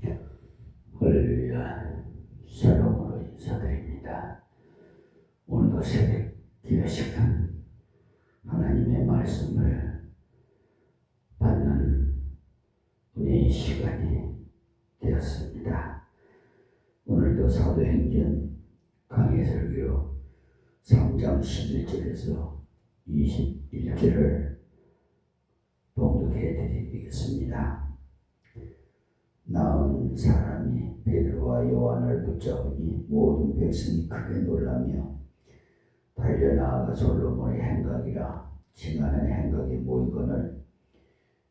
할렐루야. 샬롬으로 인사드립니다. 오늘도 새벽 기도 시간 하나님의 말씀을 받는 은혜의 시간이 되었습니다. 오늘도 사도행전 강해설교 3장 11절에서 21절을 봉독해 드리겠습니다. 나은 사람이 베드로와 요한을 붙잡으니 모든 백성이 크게 놀라며 달려나아가 솔로몬의 행각이라 칭하는 행각에 모이거늘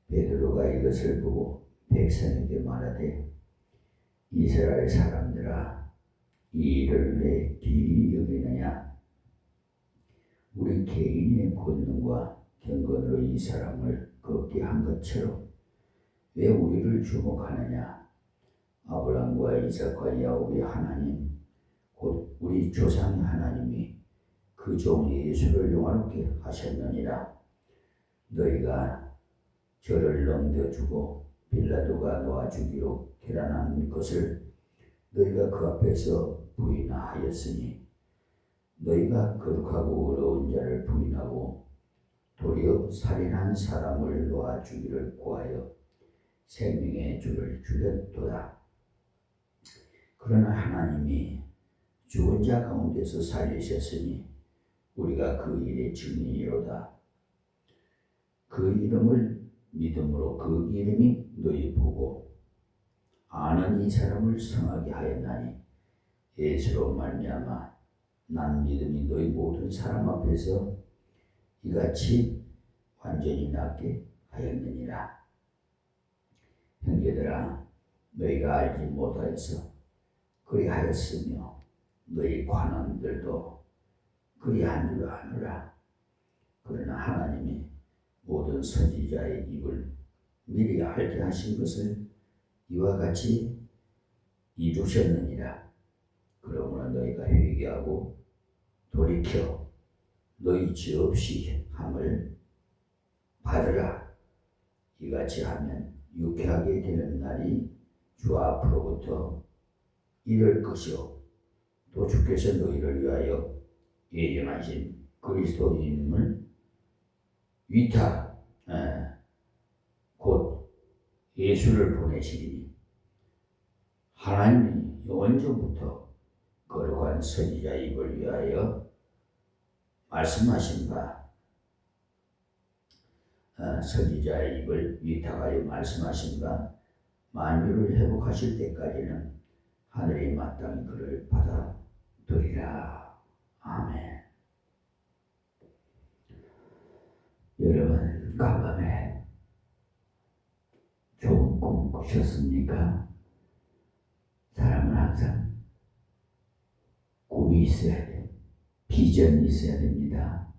베드로가 이것을 보고 백성에게 말하되 이스라엘 사람들아 이 일을 왜 귀히 여기느냐. 우리 개인의 권능과 경건으로 이 사람을 걷게 한 것처럼 왜 우리를 주목하느냐. 아브라함과 이삭과 야곱의 하나님 곧 우리 조상의 하나님이 그 종 예수를 영화롭게 하셨느니라. 너희가 저를 넘겨주고 빌라도가 놓아주기로 결단한 것을 너희가 그 앞에서 부인하였으니 너희가 거룩하고 어려운 자를 부인하고 도리어 살인한 사람을 놓아주기를 구하여 생명의 주를 죽였도다. 그러나 하나님이 죽은 자 가운데서 살리셨으니 우리가 그 일의 증인이로다. 그 이름을 믿음으로 그 이름이 너희 보고 아는 이 사람을 성하게 하였나니 예수로 말미암아 난 믿음이 너희 모든 사람 앞에서 이같이 완전히 낫게 하였느니라. 형제들아 너희가 알지 못하여서 그리하였으며 너희 관원들도 그리한 줄 아노라. 그러나 하나님이 모든 선지자의 입을 미리 알게 하신 것을 이와 같이 이루셨느니라. 그러므로 너희가 회개하고 돌이켜 너희 죄 없이 함을 받으라. 이같이 하면 유쾌하게 되는 날이 주 앞으로부터 이를 것이요 또 주께서 너희를 위하여 예정하신 그리스도인을 곧 예수를 보내시리니 하나님이 영원전부터 거룩한 선지자 입을 위하여 말씀하신 바 선지자의 입을 위탁하여 말씀하신 바 만유를 회복하실 때까지는 하늘이 마땅히 그를 받아들이라. 아멘. 여러분 간밤에 좋은 꿈 꾸셨습니까? 사람은 항상 꿈이 있어야 돼. 비전이 있어야 됩니다.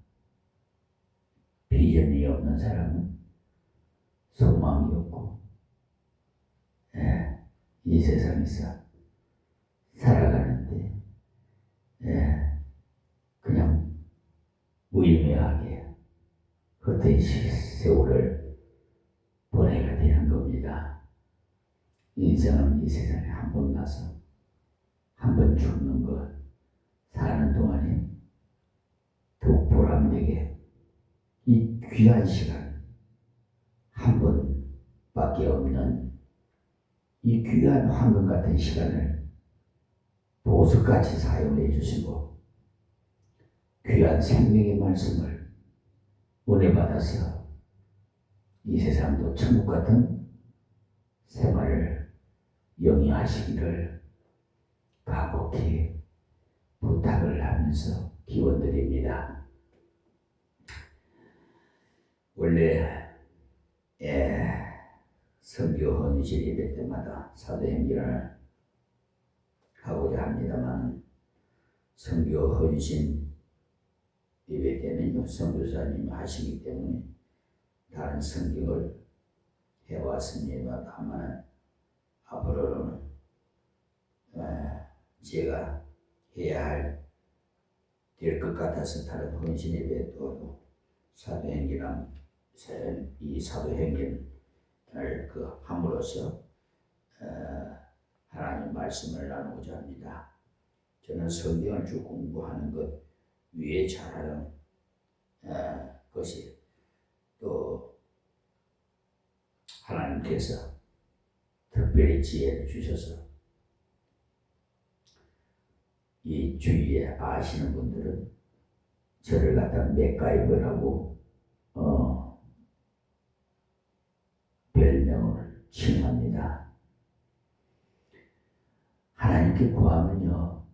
비전이 없는 사람은 소망이 없고 이 세상에서 살아가는데 그냥 무의미하게 헛된 세월을 보내게 되는 겁니다. 인생은 이 세상에 한 번 나서 한 번 죽는 것, 사는 동안에 더욱 보람되게 이 귀한 시간 한 번밖에 없는 이 귀한 황금 같은 시간을 보석같이 사용해 주시고 귀한 생명의 말씀을 은혜 받아서 이 세상도 천국 같은 생활을 영위하시기를 간곡히 부탁을 하면서 기원드립니다. 원래 선교 헌실 예배 때마다 사도행전을 하고자 합니다만 선교 헌신 예배 때는 선교사님이 하시기 때문에 다른 성경을 해왔습니다. 다만 앞으로는 제가 해야 될 것 같아서 다른 헌신 예배 또 사도행전이랑 이 사도행전을 함으로써 말씀을 나누고자 합니다. 저는 성경을 쭉 공부하는 것 위에 잘하는 것이 또 하나님께서 특별히 지혜를 주셔서 이 주위에 아시는 분들은 저를 갖다 맥가이버라고 별명을 칭합니다. 하나님께 구하면요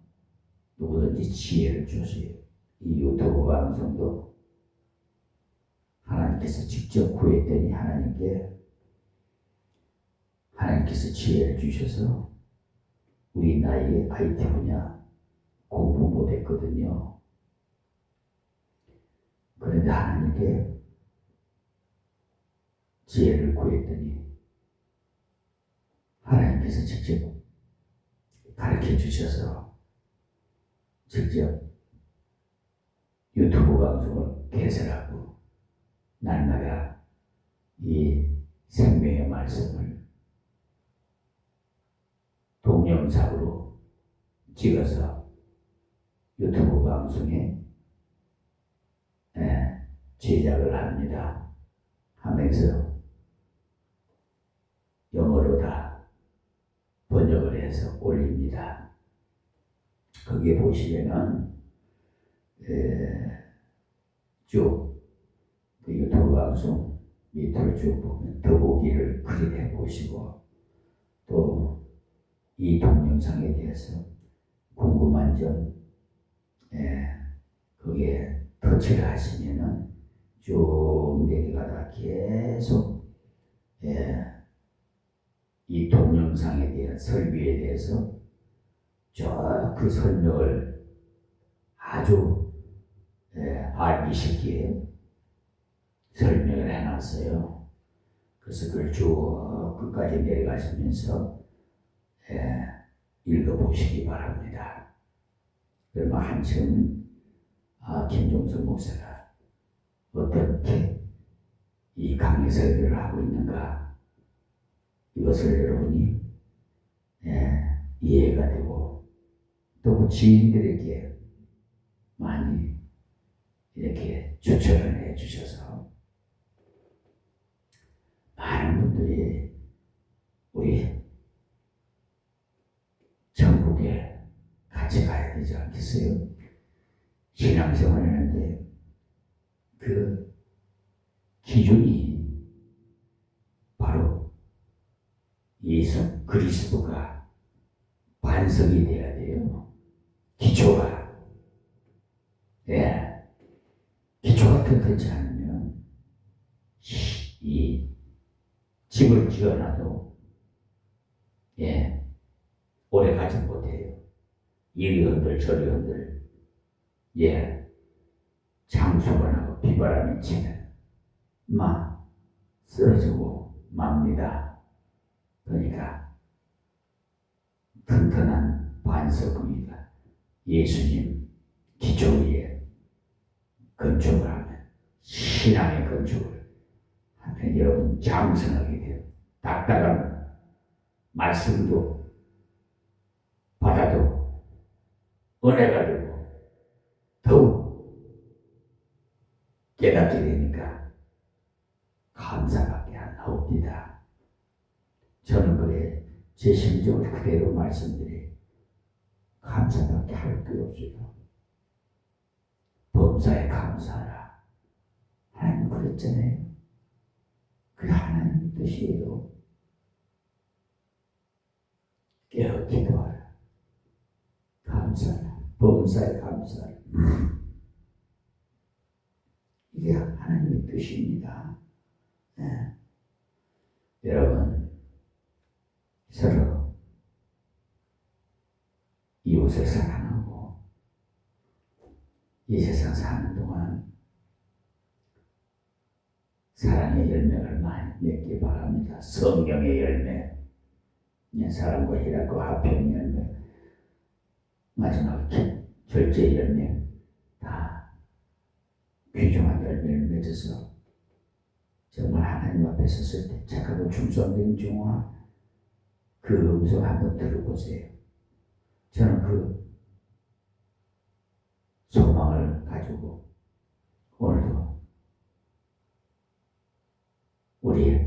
누구든지 지혜를 주세요. 이 유튜브 방송도 하나님께서 직접 구했더니 하나님께서 지혜를 주셔서 우리 나이에 IT 분야 공부 못했거든요. 그런데 하나님께 지혜를 구했더니 하나님께서 직접 가르쳐 주셔서 직접 유튜브 방송을 개설하고 날마다 이 생명의 말씀을 동영상으로 찍어서 유튜브 방송에 제작을 합니다. 하면서 영어로 다 번역을 해서 올립니다. 거기에 보시면은 쭉 그 유튜브 방송 밑으로 쭉 보면 더보기를 클릭해 보시고 또 이 동영상에 대해서 궁금한 점 거기에 터치를 하시면은 쭉 내려가다 계속 이 동영상에 대한 설교에 대해서 그 설명을 아주 알기 쉽게 설명을 해놨어요. 그래서 그걸 쭉 끝까지 내려가시면서 읽어보시기 바랍니다. 그러면 한층 김종석 목사가 어떻게 이 강의 설교를 하고 있는가 이것을 여러분이 이해가 되고 또 지인들에게 많이 이렇게 추천을 해 주셔서 많은 분들이 우리 천국에 같이 가야 되지 않겠어요? 신앙생활을 하는데 그 기준이 바로 예수 그리스도가 반석이 돼야 돼요. 기초가. 기초가 튼튼치 않으면 이 집을 지어놔도 오래 가지 못해요. 이리 흔들 저리 흔들 장수가 나고 비바람이 치면 쓰러지고 맙니다. 그러니까 튼튼한 반석 위가 예수님 기초 위에 건축을 하면 신앙의 건축을 하면 여러분 장성하게 돼요. 딱딱한 말씀도 받아도 은혜가 되고 더욱 깨닫게 되니까 감사밖에 안 나옵니다. 저는 그래 제 심정을 그대로 말씀드려 감사밖에 할 게 없어요. 범사에 감사하라. 하나님 그랬잖아요. 그게 하나님 뜻이에요. 깨어 기도하라. 감사하라. 범사에 감사하라. 이게 하나님의 뜻입니다. 여러분 서로 이웃을 사랑하고 이 세상 사는 동안 사랑의 열매를 많이 맺기 바랍니다. 성령의 열매, 사랑과 희락과 화평의 열매, 마지막 절제의 열매 다 귀중한 열매를 맺어서 정말 하나님 앞에 섰을 때 착하고 충성된 종아 그 음성 한번 들어보세요. 저는 그 소망을 가지고 오늘도 우리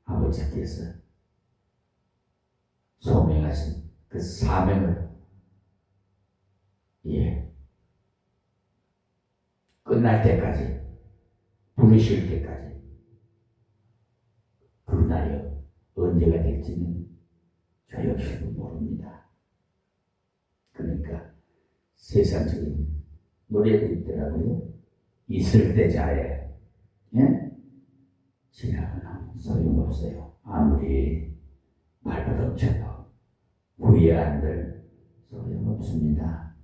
아버지께서 소명하신 그 사명을 끝날 때까지, 부르실 때까지, 그 날이 언제가 될지는 저 역시도 모릅니다. 그러니까 세상적인 노래도 있더라고요. 있을 때 잘해. 예? 지나가면 소용없어요. 아무리 발버둥 쳐도 후회 안될 소용없습니다.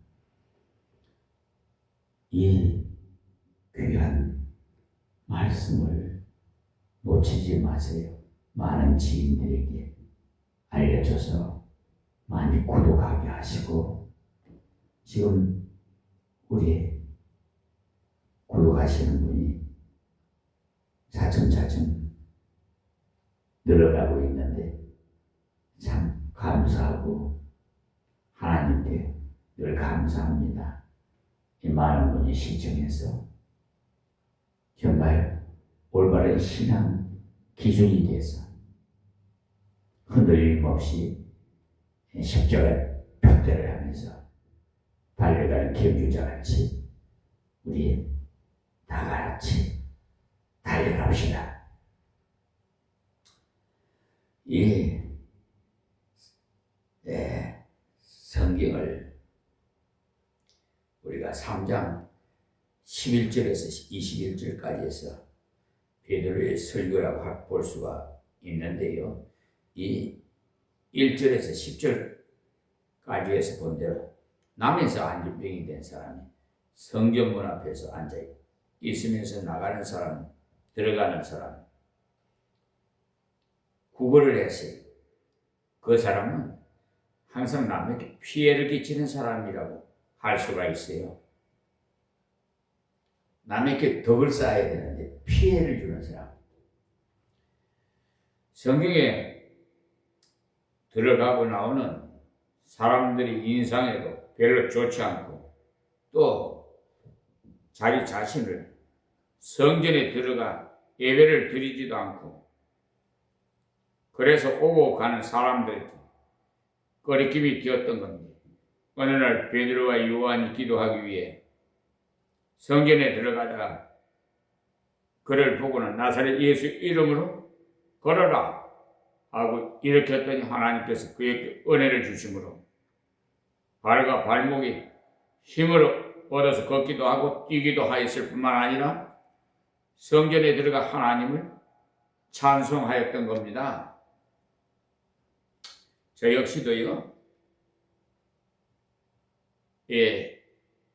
이 귀한 말씀을 놓치지 마세요. 많은 지인들에게 알려줘서 많이 구독하게 하시고, 지금 우리 구독하시는 분이 차츰차츰 늘어가고 있는데 참 감사하고 하나님께 늘 감사합니다. 이 많은 분이 시청해서 정말 올바른 신앙 기준이 돼서 흔들림 없이 십자가 벽대를 하면서 달려가는 경주자같이 우리 다 같이 달려갑시다. 성경을 우리가 3장 11절에서 21절까지 해서 베드로의 설교라고 볼 수가 있는데요. 이 1절에서 10절까지 해서 본 대로 남에서 안진병이 된 사람이 성전문 앞에서 앉아 있으면서 나가는 사람, 들어가는 사람, 구걸을 했어요. 그 사람은 항상 남에게 피해를 끼치는 사람이라고 할 수가 있어요. 남에게 덕을 쌓아야 되는데 피해를 주는 사람. 성경에 들어가고 나오는 사람들이 인상에도 별로 좋지 않고, 또 자기 자신을 성전에 들어가 예배를 드리지도 않고, 그래서 오고 가는 사람들에게 거리낌이 되었던 건데, 어느 날 베드로와 요한이 기도하기 위해 성전에 들어가다가 그를 보고는 나사렛 예수 이름으로 걸어라 하고 일으켰더니 하나님께서 그에게 은혜를 주심으로 발과 발목이 힘을 얻어서 걷기도 하고 뛰기도 하였을 뿐만 아니라 성전에 들어가 하나님을 찬송하였던 겁니다. 저 역시도요,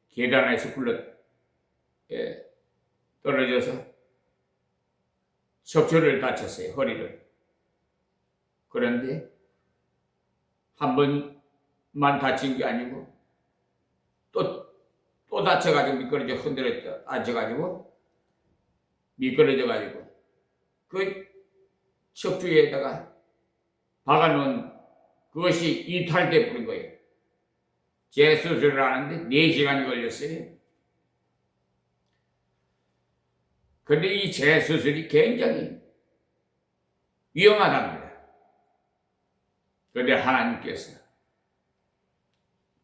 계단에서 떨어져서 척추를 다쳤어요, 허리를. 그런데 한 번만 다친 게 아니고 또 다쳐가지고 미끄러져 흔들어 앉아가지고 미끄러져가지고 그 척추에다가 박아놓은 그것이 이탈돼 버린 거예요. 재수술을 하는데 4시간이 걸렸어요. 그런데 이 재수술이 굉장히 위험하답니다. 그런데 하나님께서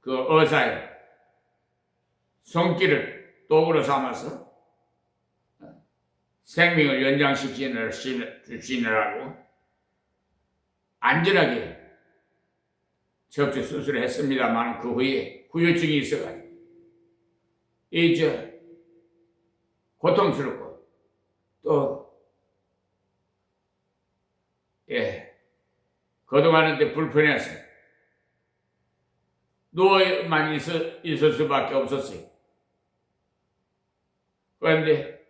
그 의사의 손길을 도구로 삼아서 생명을 연장시키느라고 안전하게 척추 수술을 했습니다만, 그 후에 후유증이 있어가지고 고통스럽고 또 거동하는데 불편해서 누워만 있을 수밖에 없었어요. 그런데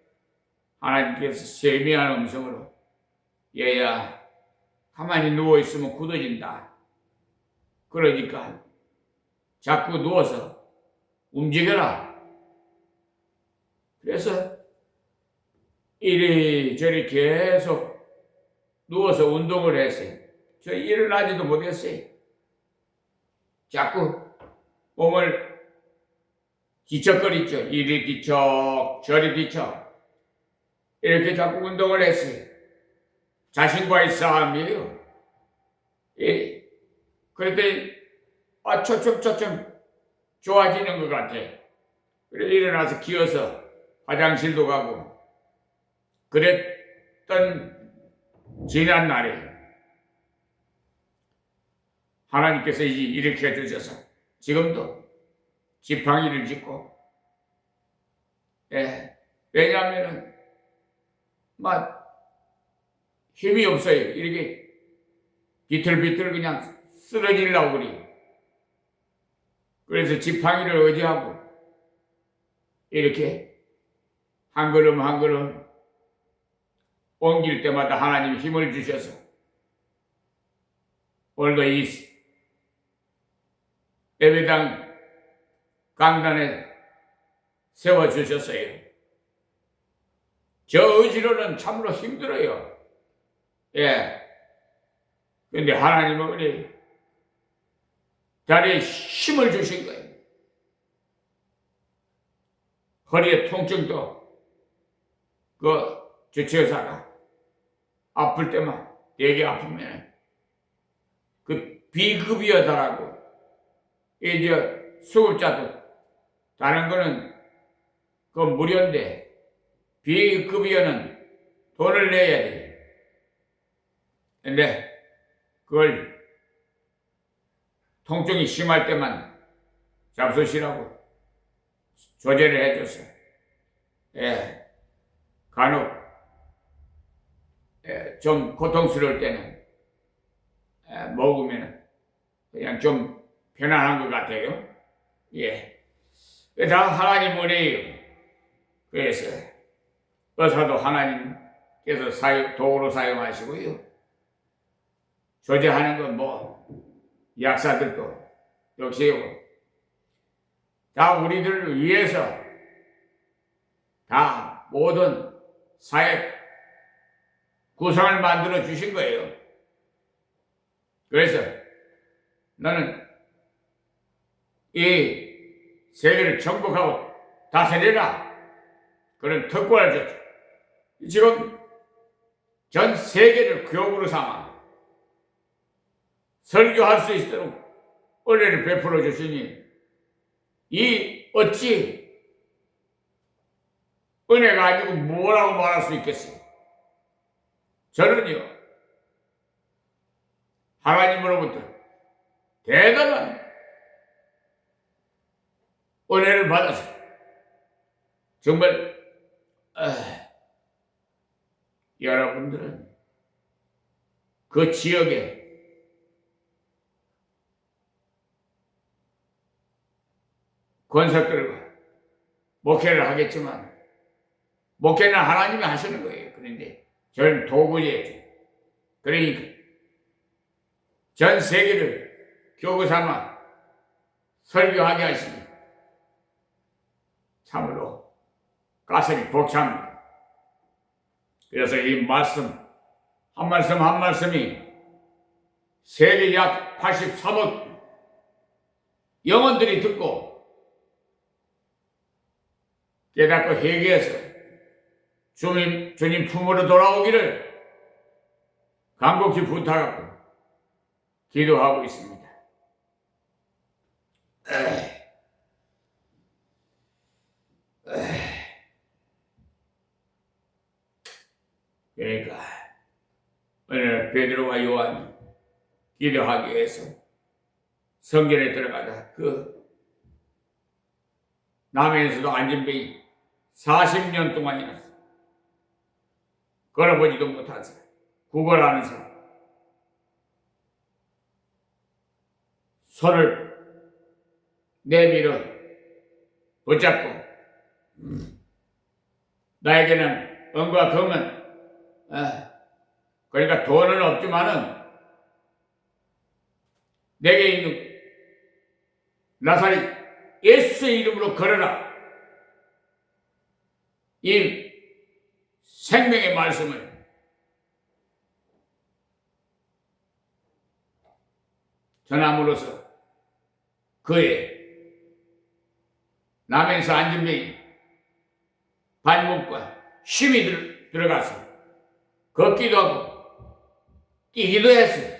하나님께서 세미한 음성으로 얘야 가만히 누워있으면 굳어진다. 그러니까 자꾸 누워서 움직여라. 그래서 이리저리 계속 누워서 운동을 했어요. 저 일어나지도 못했어요. 자꾸 몸을 뒤척거리죠. 이리 뒤척 저리 뒤척 이렇게 자꾸 운동을 했어요. 자신과의 싸움이에요. 예. 그랬더니 초점 좋아지는 것 같아. 그래 일어나서 기어서 화장실도 가고 그랬던 지난 날에 하나님께서 일으켜 주셔서 지금도 지팡이를 짚고, 왜냐하면은 막 힘이 없어요. 이렇게 비틀비틀 그냥 쓰러지려고 그래요. 그래서 지팡이를 의지하고 이렇게 한 걸음 한 걸음 옮길 때마다 하나님이 힘을 주셔서 오늘도 이 예배당 강단에 세워주셨어요. 저 의지로는 참으로 힘들어요. 근데 하나님은 우리 다리에 힘을 주신 거예요. 허리에 통증도 주치의사가 아플 때만 되게 아프면 비급여다라고 이제 수급자도 다른 거는 무료인데 비급여는 돈을 내야 돼요. 근데 그걸 통증이 심할 때만 잡수시라고 조제를 해줬어요. 간혹 좀 고통스러울 때는 먹으면 그냥 좀 편안한 것 같아요. 다 하나님 은혜예요. 그래서 의사도 하나님께서 도구로 사용하시고요. 조제하는 건 약사들도 역시요. 다 우리들을 위해서 다 모든 사회 구성을 만들어 주신 거예요. 그래서 나는 이 세계를 정복하고 다스리라 그런 특권을 줬죠. 지금 전 세계를 교구로 삼아 설교할 수 있도록 은혜를 베풀어 주시니 어찌 은혜가 아니고 뭐라고 말할 수 있겠어요? 저는요 하나님으로부터 대단한 은혜를 받아서 정말 여러분들은 그 지역에 권석들과 목회를 하겠지만 목회는 하나님이 하시는 거예요. 그런데 저는 도구예요. 그러니까 전 세계를 교구 삼아 설교하게 하시니 참으로 가슴이 벅찹니다. 그래서 이 말씀 한 말씀이 세계 약 83억 영혼들이 듣고 깨닫고 회개해서 주님 품으로 돌아오기를 간곡히 부탁하고 기도하고 있습니다. 그러니까 오늘 베드로와 요한이 기도하기 위해서 성전에 들어가다 남해에서도 안전뱅이 40년 동안이나 걸어보지도 못한 사람, 구걸하는 사람, 손을 내밀어 붙잡고 나에게는 은과 금은 그러니까 돈은 없지만은 내게 있는 나사렛 예수의 이름으로 걸어라. 이 생명의 말씀을 전함으로써 그의 남에서 안전병이 발목과 힘이 들어가서 걷기도 하고 뛰기도 했어요.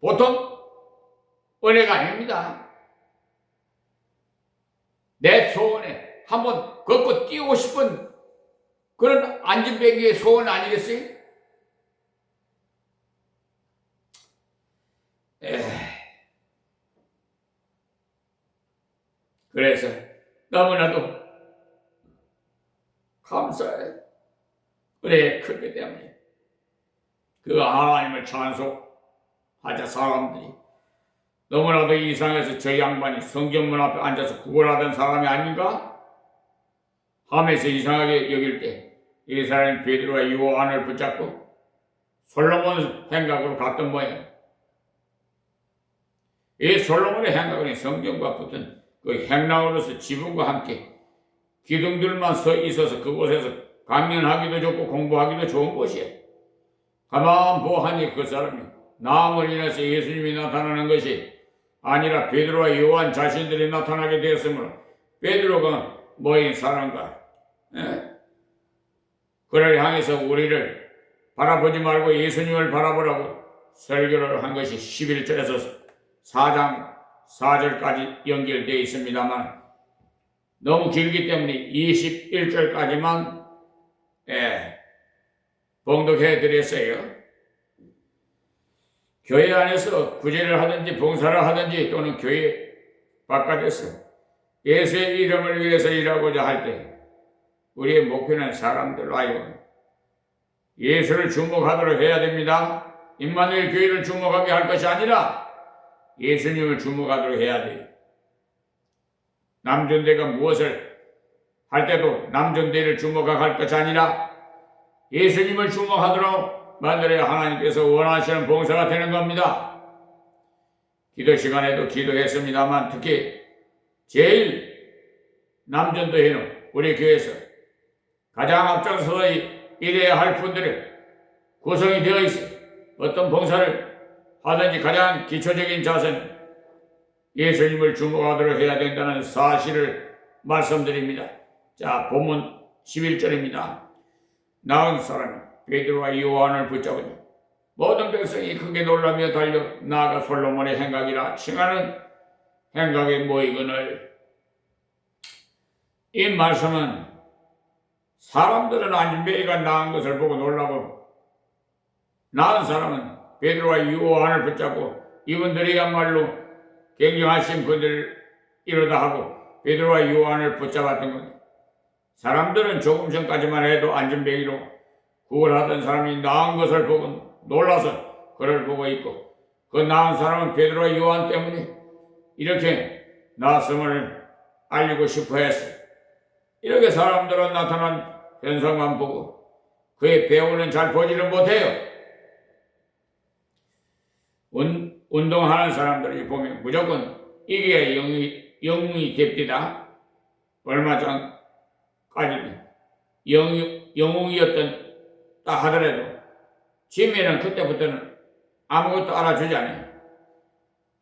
보통 은혜가 아닙니다. 내 소원에 한번 걷고 뛰고 싶은 그런 안전병기의 소원 아니겠어요? 그래서 너무나도 감사해. 은혜의 크기 때문에 그 하나님을 찬송하자 사람들이 너무나도 이상해서 저 양반이 성경문 앞에 앉아서 구걸하던 사람이 아닌가 하면서 이상하게 여길 때 이 사람이 베드로와 요한을 붙잡고 솔로몬 행각으로 갔던 모양. 이 솔로몬의 행각은 성경과 붙은 그 행랑으로서 지붕과 함께 기둥들만 서 있어서 그곳에서 강연하기도 좋고 공부하기도 좋은 곳이에요. 가만 보하니 그 사람이 나음을 인해서 예수님이 나타나는 것이 아니라 베드로와 요한 자신들이 나타나게 되었으므로 베드로가 모인 사람과 그를 향해서 우리를 바라보지 말고 예수님을 바라보라고 설교를 한 것이 11절에서 4장 4절까지 연결되어 있습니다만 너무 길기 때문에 21절까지만 봉독해 드렸어요. 교회 안에서 구제를 하든지 봉사를 하든지 또는 교회 바깥에서 예수의 이름을 위해서 일하고자 할 때 우리의 목표는 사람들로 하여금 예수를 주목하도록 해야 됩니다. 임마누엘 교회를 주목하게 할 것이 아니라 예수님을 주목하도록 해야 돼요. 남존대가 무엇을 할 때도 남존대를 주목하게 할 것이 아니라 예수님을 주목하도록 만들어야 하나님께서 원하시는 봉사가 되는 겁니다. 기도 시간에도 기도했습니다만 특히 제일 남존도에는 우리 교회에서 가장 앞장서서 일해야 할 분들이 구성이 되어 있어요. 어떤 봉사를 하든지 가장 기초적인 자세는 예수님을 주목하도록 해야 된다는 사실을 말씀드립니다. 자, 본문 11절입니다. 나은 사람이 베드로와 요한을 붙잡으니 모든 백성이 크게 놀라며 달려 나아가 솔로몬의 행각이라 칭하는 행각에 모이거늘. 이 말씀은 사람들은 안전뱅이가 나은 것을 보고 놀라고 나은 사람은 베드로와 요한을 붙잡고 이분들이야말로 굉장하신 분들이로다 하고 베드로와 요한을 붙잡았던 것. 사람들은 조금 전까지만 해도 안전뱅이로 구걸하던 사람이 나은 것을 보고 놀라서 그를 보고 있고 그 나은 사람은 베드로와 요한 때문에 이렇게 나았음을 알리고 싶어 했어요. 이렇게 사람들은 나타난 현상만 보고 그의 배우는 잘 보지를 못해요. 운동하는 사람들이 보면 무조건 이게 영웅이 됩니다. 얼마 전까지는 영웅이었던 딱 하더라도 지면은 그때부터는 아무것도 알아주지 않아요.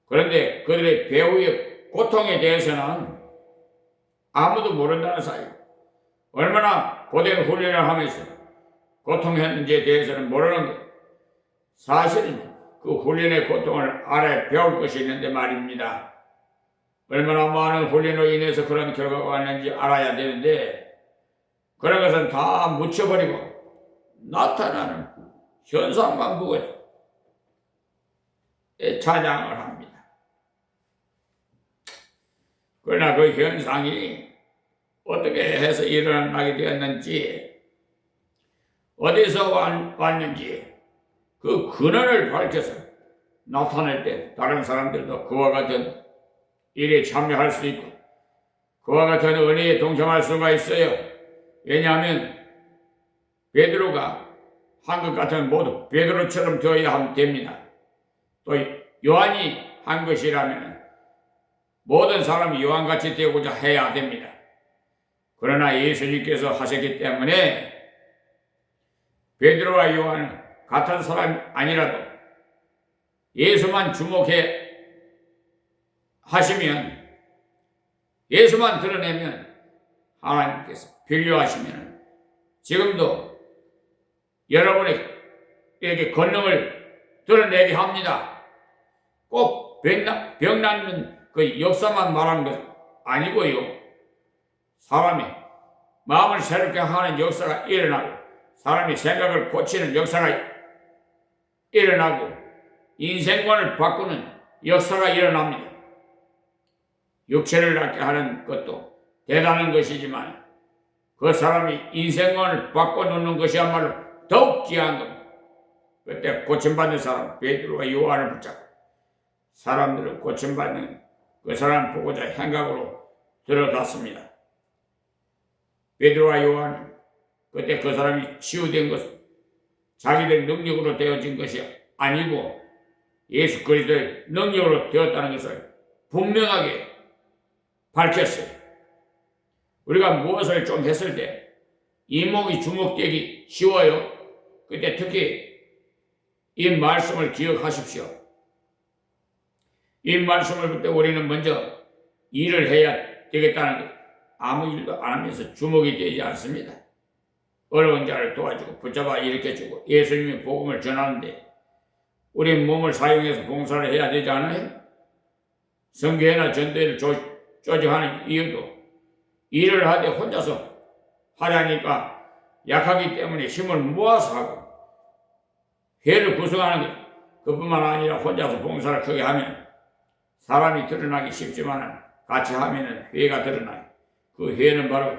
그런데 그들의 배우의 고통에 대해서는 아무도 모른다는 사이. 얼마나 고된 훈련을 하면서 고통했는지에 대해서는 모르는 거예요. 사실은 그 훈련의 고통을 알아야 배울 것이 있는데 말입니다. 얼마나 많은 훈련으로 인해서 그런 결과가 왔는지 알아야 되는데 그런 것은 다 묻혀버리고 나타나는 현상만 보고 찬양을 합니다. 그러나 그 현상이 어떻게 해서 일어나게 되었는지 어디서 왔는지 그 근원을 밝혀서 나타낼 때 다른 사람들도 그와 같은 일에 참여할 수 있고 그와 같은 은혜에 동참할 수가 있어요. 왜냐하면 베드로가 한 것 같으면 모두 베드로처럼 되어야 됩니다. 또 요한이 한 것이라면 모든 사람이 요한같이 되고자 해야 됩니다. 그러나 예수님께서 하셨기 때문에 베드로와 요한은 같은 사람이 아니라도 예수만 주목해 하시면, 예수만 드러내면 하나님께서 필요하시면 지금도 여러분에게 권능을 드러내게 합니다. 꼭 병 낫는 그 역사만 말하는 것 아니고요. 사람이 마음을 새롭게 하는 역사가 일어나고, 사람이 생각을 고치는 역사가 일어나고, 인생관을 바꾸는 역사가 일어납니다. 육체를 낫게 하는 것도 대단한 것이지만 그 사람이 인생관을 바꿔놓는 것이야말로 더욱 귀한 겁니다. 그때 고침받는 사람 베드로와 요한을 붙잡고 사람들은 고침받는 그 사람 보고자 행각으로 들어갔습니다. 베드로와 요한은 그때 그 사람이 치유된 것은 자기들 능력으로 되어진 것이 아니고 예수 그리스도의 능력으로 되었다는 것을 분명하게 밝혔어요. 우리가 무엇을 좀 했을 때 이목이 주목되기 쉬워요. 그때 특히 이 말씀을 기억하십시오. 이 말씀을 그때 우리는 먼저 일을 해야 되겠다는 것. 아무 일도 안 하면서 주목이 되지 않습니다. 어려운 자를 도와주고 붙잡아 일으켜주고 예수님의 복음을 전하는데 우리 몸을 사용해서 봉사를 해야 되지 않아요? 선교회나 전도회를 조직하는 이유도 일을 하되 혼자서 하려니까 약하기 때문에 힘을 모아서 하고, 회를 구성하는 것 그뿐만 아니라 혼자서 봉사를 크게 하면 사람이 드러나기 쉽지만 같이 하면 회가 드러나요. 그 회는 바로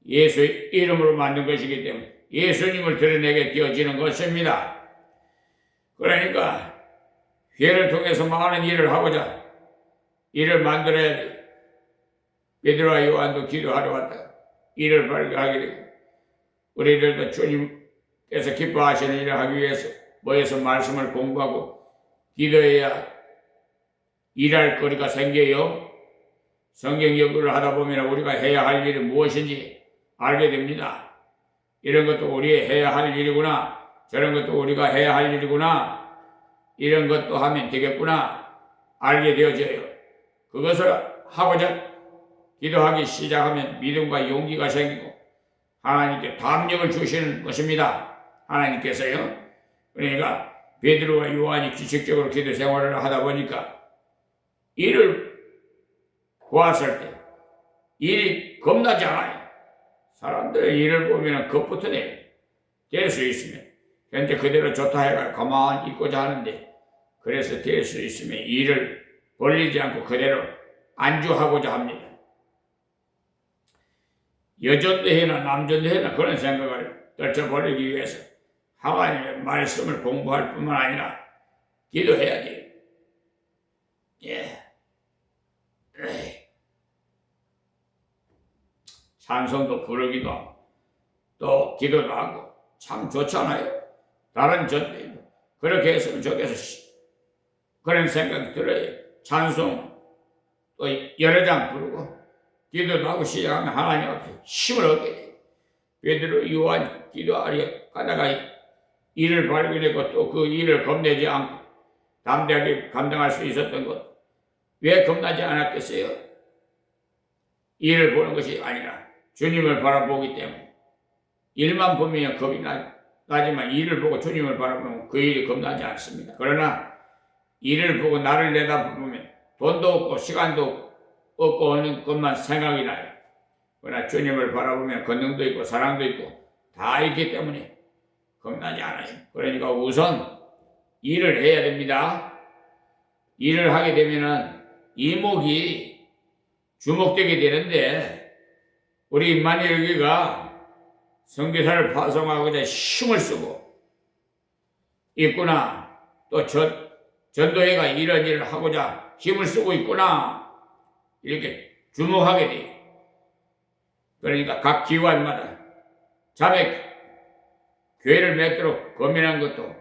예수의 이름으로 만든 것이기 때문에 예수님을 드러내게 되어지는 것입니다. 그러니까 회를 통해서 많은 일을 하고자 일을 만들어야 돼. 베드로와 요한도 기도하러 왔다 일을 발견하게 되고, 우리들도 주님께서 기뻐하시는 일을 하기 위해서 모여서 말씀을 공부하고 기도해야 일할 거리가 생겨요. 성경 연구를 하다 보면 우리가 해야 할 일이 무엇인지 알게 됩니다. 이런 것도 우리 해야 할 일이구나, 저런 것도 우리가 해야 할 일이구나, 이런 것도 하면 되겠구나 알게 되어져요. 그것을 하고자 기도하기 시작하면 믿음과 용기가 생기고 하나님께 담력을 주시는 것입니다. 하나님께서요. 그러니까 베드로와 요한이 규칙적으로 기도 생활을 하다 보니까 일을 보았을 때 일이 겁나지 않아요. 사람들의 일을 보면 겁부터 될 수 있으면 현재 그대로 좋다 해가 가만히 있고자 하는데, 그래서 될 수 있으면 일을 벌리지 않고 그대로 안주하고자 합니다. 여전도회나 남전도회나 그런 생각을 떨쳐버리기 위해서 하나님의 말씀을 공부할 뿐만 아니라 기도해야 돼요. 예. 찬송도 부르기도 하고 또 기도도 하고 참 좋잖아요. 다른 전도회도 그렇게 했으면 좋겠어. 그런 생각이 들어요. 찬송 또 여러 장 부르고 기도도 하고 시작하면 하나님 앞에 힘을 얻게 돼요. 베드로 요한 기도하려 가다가 일을 발견했고 또 그 일을 겁내지 않고 담대하게 감당할 수 있었던 것, 왜 겁나지 않았겠어요? 일을 보는 것이 아니라 주님을 바라보기 때문에. 일만 보면 겁이 나지만 일을 보고 주님을 바라보면 그 일이 겁나지 않습니다. 그러나 일을 보고 나를 내다보면 돈도 없고 시간도 없고 하는 것만 생각이 나요. 그러나 주님을 바라보면 권능도 있고 사랑도 있고 다 있기 때문에 겁나지 않아요. 그러니까 우선 일을 해야 됩니다. 일을 하게 되면은 이목이 주목되게 되는데, 우리 만일기가 선교사를 파송하고자 힘을 쓰고 있구나, 또 전도회가 이런 일을 하고자 힘을 쓰고 있구나, 이렇게 주목하게 돼요. 그러니까 각 기관마다 자매 교회를 맺도록 고민한 것도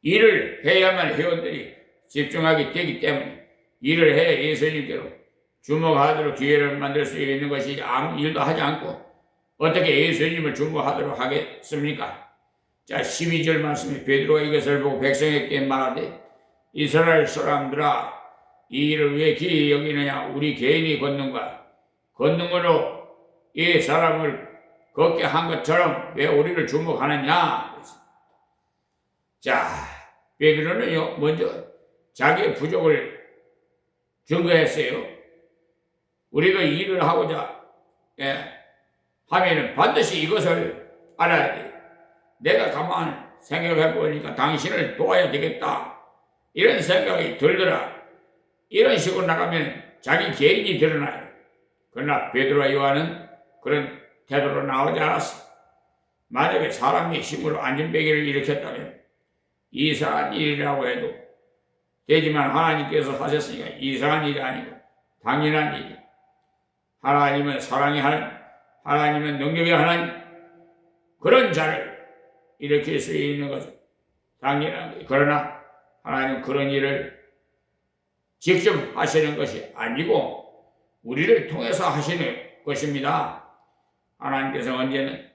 일을 해야만 회원들이 집중하게 되기 때문에 일을 해야 예수님께로 주목하도록 기회를 만들 수 있는 것이 아무 일도 하지 않고 어떻게 예수님을 주목하도록 하겠습니까? 자, 12절 말씀에 베드로가 이것을 보고 백성에게 말하되 이스라엘 사람들아 이 일을 왜 기이 여기느냐. 우리 개인이 걷는으로 이 사람을 걷게 한 것처럼 왜 우리를 주목하느냐. 자, 베드로는 먼저 자기의 부족을 증거했어요. 우리가 일을 하고자 하면은 반드시 이것을 알아야 돼. 내가 가만 생각해 보니까 당신을 도와야 되겠다. 이런 생각이 들더라. 이런 식으로 나가면 자기 개인이 드러나요. 그러나 베드로와 요한은 그런 태도로 나오지 않았어. 만약에 사람의 힘으로 안전베개를 일으켰다면 이상한 일이라고 해도 되지만 하나님께서 하셨으니까 이상한 일이 아니고 당연한 일이. 하나님은 사랑의 하나님, 하나님은 능력의 하나님, 그런 자를 일으킬 수 있는 것은 당연한 거예요. 그러나 하나님은 그런 일을 직접 하시는 것이 아니고 우리를 통해서 하시는 것입니다. 하나님께서 언제는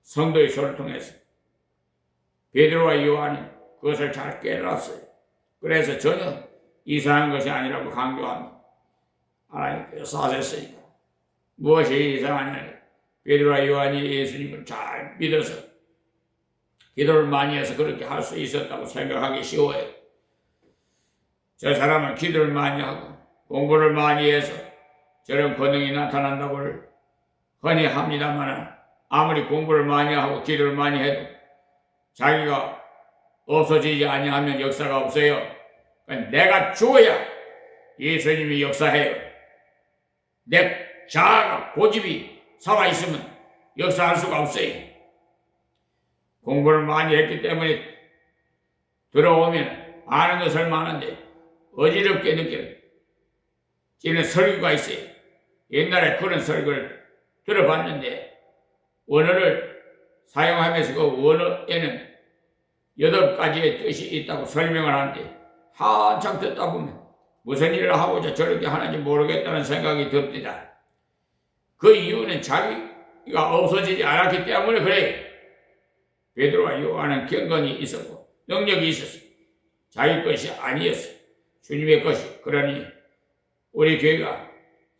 성도의 소를 통해서 베드로와 요한이 그것을 잘 깨달았어요. 그래서 전혀 이상한 것이 아니라고 강조합니다. 하나님께서 하셨으니까. 무엇이 이상하냐. 베드로와 요한이 예수님을 잘 믿어서 기도를 많이 해서 그렇게 할 수 있었다고 생각하기 쉬워요. 저 사람은 기도를 많이 하고 공부를 많이 해서 저런 권능이 나타난다고 흔히 합니다만 아무리 공부를 많이 하고 기도를 많이 해도 자기가 없어지지 아니하면 역사가 없어요. 그러니까 내가 죽어야 예수님이 역사해요. 내 자아가 고집이 살아있으면 역사할 수가 없어요. 공부를 많이 했기 때문에 들어오면 아는 것을 많은데 어지럽게 느껴요. 지는 설교가 있어요. 옛날에 그런 설교를 들어봤는데 원어를 사용하면서 그 원어에는 8가지의 뜻이 있다고 설명을 하는데 한참 듣다 보면 무슨 일을 하고자 저렇게 하는지 모르겠다는 생각이 듭니다. 그 이유는 자기가 없어지지 않았기 때문에 그래요. 베드로와 요한은 경건이 있었고 능력이 있었어. 자기 것이 아니었어. 주님의 것이. 그러니 우리 교회가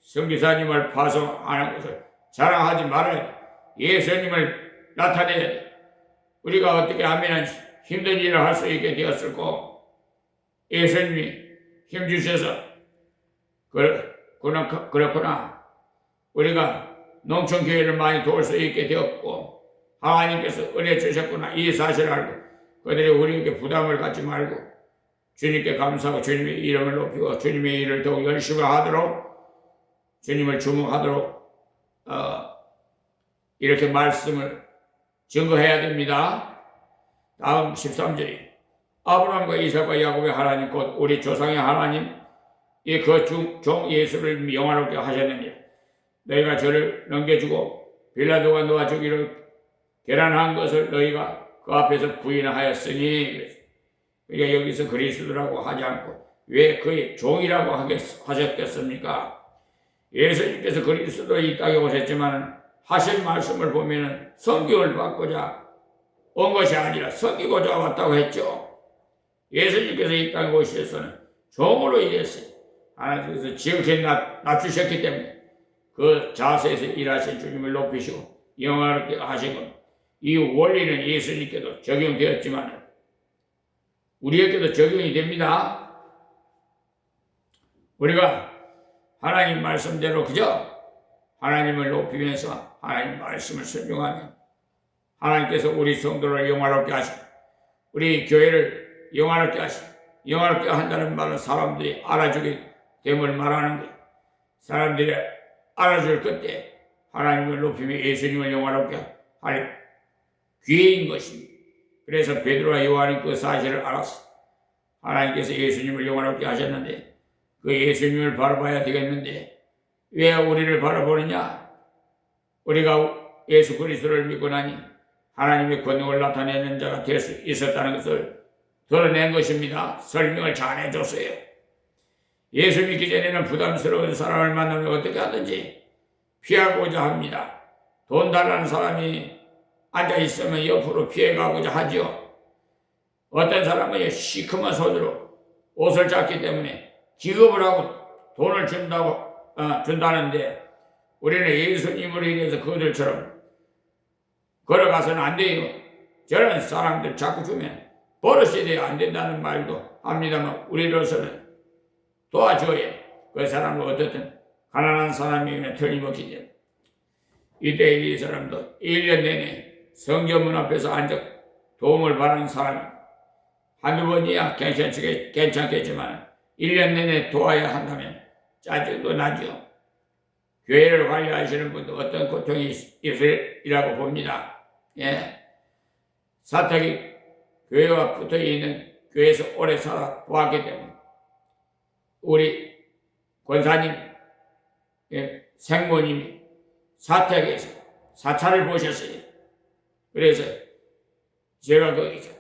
선교사님을 파송하는 것을 자랑하지 말아야 돼. 예수님을 나타내야 돼. 우리가 어떻게 하면 힘든 일을 할 수 있게 되었을까? 예수님이 힘주셔서 그렇구나. 우리가 농촌교회를 많이 도울 수 있게 되었고 하나님께서 은혜 주셨구나. 이 사실을 알고 그들이 우리에게 부담을 갖지 말고 주님께 감사하고 주님의 이름을 높이고 주님의 일을 더욱 열심히 하도록 주님을 주목하도록 이렇게 말씀을 증거해야 됩니다. 다음 13절이 아브라함과 이삭과 야곱의 하나님 곧 우리 조상의 하나님 이 그 종 예수를 영화롭게 하셨느니 너희가 저를 넘겨주고 빌라도가 너와 주기를 계란한 것을 너희가 그 앞에서 부인하였으니. 그러니까 여기서 그리스도라고 하지 않고 왜 그의 종이라고 하셨겠습니까? 예수님께서 그리스도 이 땅에 오셨지만 하신 말씀을 보면 성경을 받고자 온 것이 아니라 섬기고자 왔다고 했죠. 예수님께서 이 땅에 오셔서는 종으로 일했어요. 하나님께서 지극히 낮추셨기 때문에 그 자세에서 일하신 주님을 높이시고 영화롭게 하신 것. 이 원리는 예수님께도 적용되었지만 우리에게도 적용이 됩니다. 우리가 하나님 말씀대로 그저 하나님을 높이면서 하나님 말씀을 순종하면 하나님께서 우리 성도를 영화롭게 하시고 우리 교회를 영화롭게 하시고 영화롭게 한다는 말은 사람들이 알아주게 됨을 말하는 거예요. 사람들이 알아줄 그때 하나님을 높이며 예수님을 영화롭게 할 기회인 것입니다. 그래서 베드로와 요한은 그 사실을 알았어. 하나님께서 예수님을 영화롭게 하셨는데 그 예수님을 바라봐야 되겠는데 왜 우리를 바라보느냐? 우리가 예수 그리스도를 믿고 나니 하나님의 권능을 나타내는 자가 될 수 있었다는 것을 드러낸 것입니다. 설명을 잘 해줬어요. 예수 믿기 전에는 부담스러운 사람을 만나면 어떻게 하든지 피하고자 합니다. 돈 달라는 사람이 앉아있으면 옆으로 피해가고자 하지요. 어떤 사람은 시커먼 손으로 옷을 잡기 때문에 기겁을 하고 돈을 준다는데 우리는 예수님으로 인해서 그들처럼 걸어가서는 안 돼요. 저런 사람들 자꾸 주면 버릇이 돼야 안 된다는 말도 합니다만 우리로서는 도와줘야 그 사람은 어떻든 가난한 사람이면 틀림없기. 이때 이 사람도 1년 내내 성전문 앞에서 앉아 도움을 받는 사람이 한두 번이야 괜찮겠지만 1년 내내 도와야 한다면 짜증도 나죠. 교회를 관리하시는 분도 어떤 고통이 있으리라고 봅니다. 예. 사택이 교회와 붙어 있는 교회에서 오래 살아 보았기 때문에 우리 권사님, 생모님이 사택에서 사찰을 보셨어요. 그래서 제가 거기서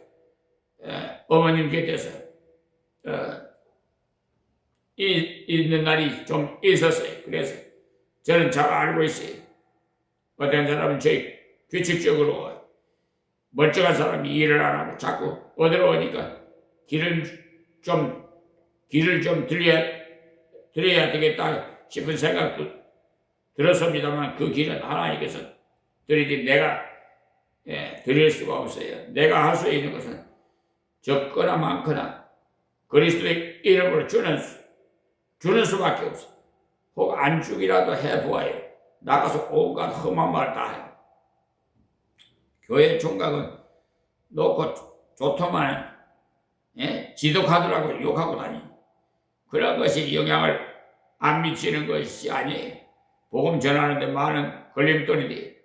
어머님 곁에서 있는 날이 좀 있었어요. 그래서 저는 잘 알고 있어요. 어떤 사람은 저희 규칙적으로 멀쩡한 사람이 일을 안 하고 자꾸 어디로 오니까 길을 좀 드려야 되겠다 싶은 생각도 들었습니다만 그 길은 하나님께서 드리지 내가 드릴 수가 없어요. 내가 할 수 있는 것은 적거나 많거나 그리스도의 이름으로 주는 수밖에 없어. 혹 안 주기라도 해보아요. 나가서 온갖 험한 말 다 해요. 교회 총각은 놓고 좋더만 지독하더라고 욕하고 다니. 그런 것이 영향을 안 미치는 것이 아니에요. 복음 전하는데 많은 걸림돌이지.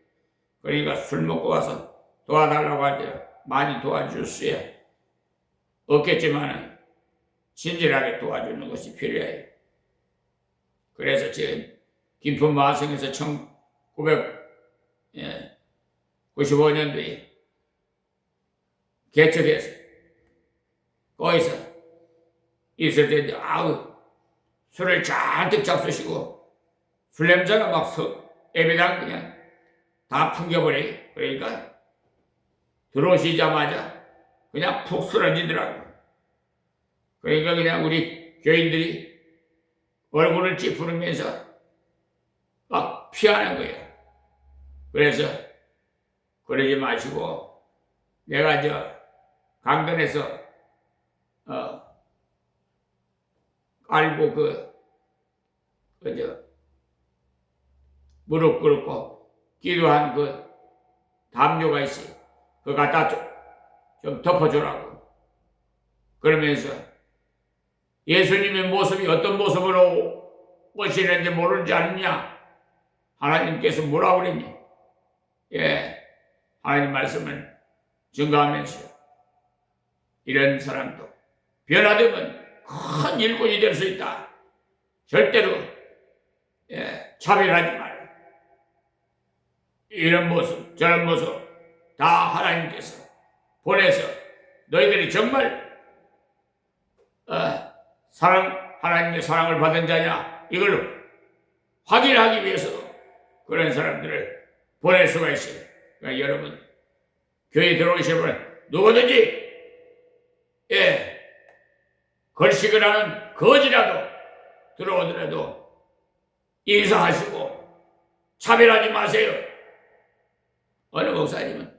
그러니까 술 먹고 와서 도와달라고 할 때 많이 도와줄 수야 없겠지만 친절하게 도와주는 것이 필요해요. 그래서 지금 김포 마성에서 1995년도에 개척해서 거기서 있을 때인데 술을 잔뜩 잡수시고 술 냄새가 막 예배당 그냥 다 풍겨버려요. 그러니까 들어오시자마자 그냥 푹 쓰러지더라고요. 그러니까 그냥 우리 교인들이 얼굴을 찌푸리면서 막 피하는 거예요. 그래서 그러지 마시고 내가 강변에서 깔고 무릎 꿇고 기도한 그 담요가 있어요. 그거 갖다 좀 덮어주라고. 그러면서 예수님의 모습이 어떤 모습으로 오시는지 모르지 않느냐? 하나님께서 뭐라고 그랬니? 하나님 말씀을 증거하면서 이런 사람도 변화되면 큰 일꾼이 될 수 있다. 절대로 차별하지 마라. 이런 모습 저런 모습 다 하나님께서 보내서 너희들이 정말 하나님의 사랑을 받은 자냐 이걸 확인하기 위해서도 그런 사람들을 보낼 수가 있어요. 그러니까 여러분 교회 들어오시는 분은 누구든지 걸식을 하는 거지라도 들어오더라도 인사하시고 차별하지 마세요. 어느 목사님은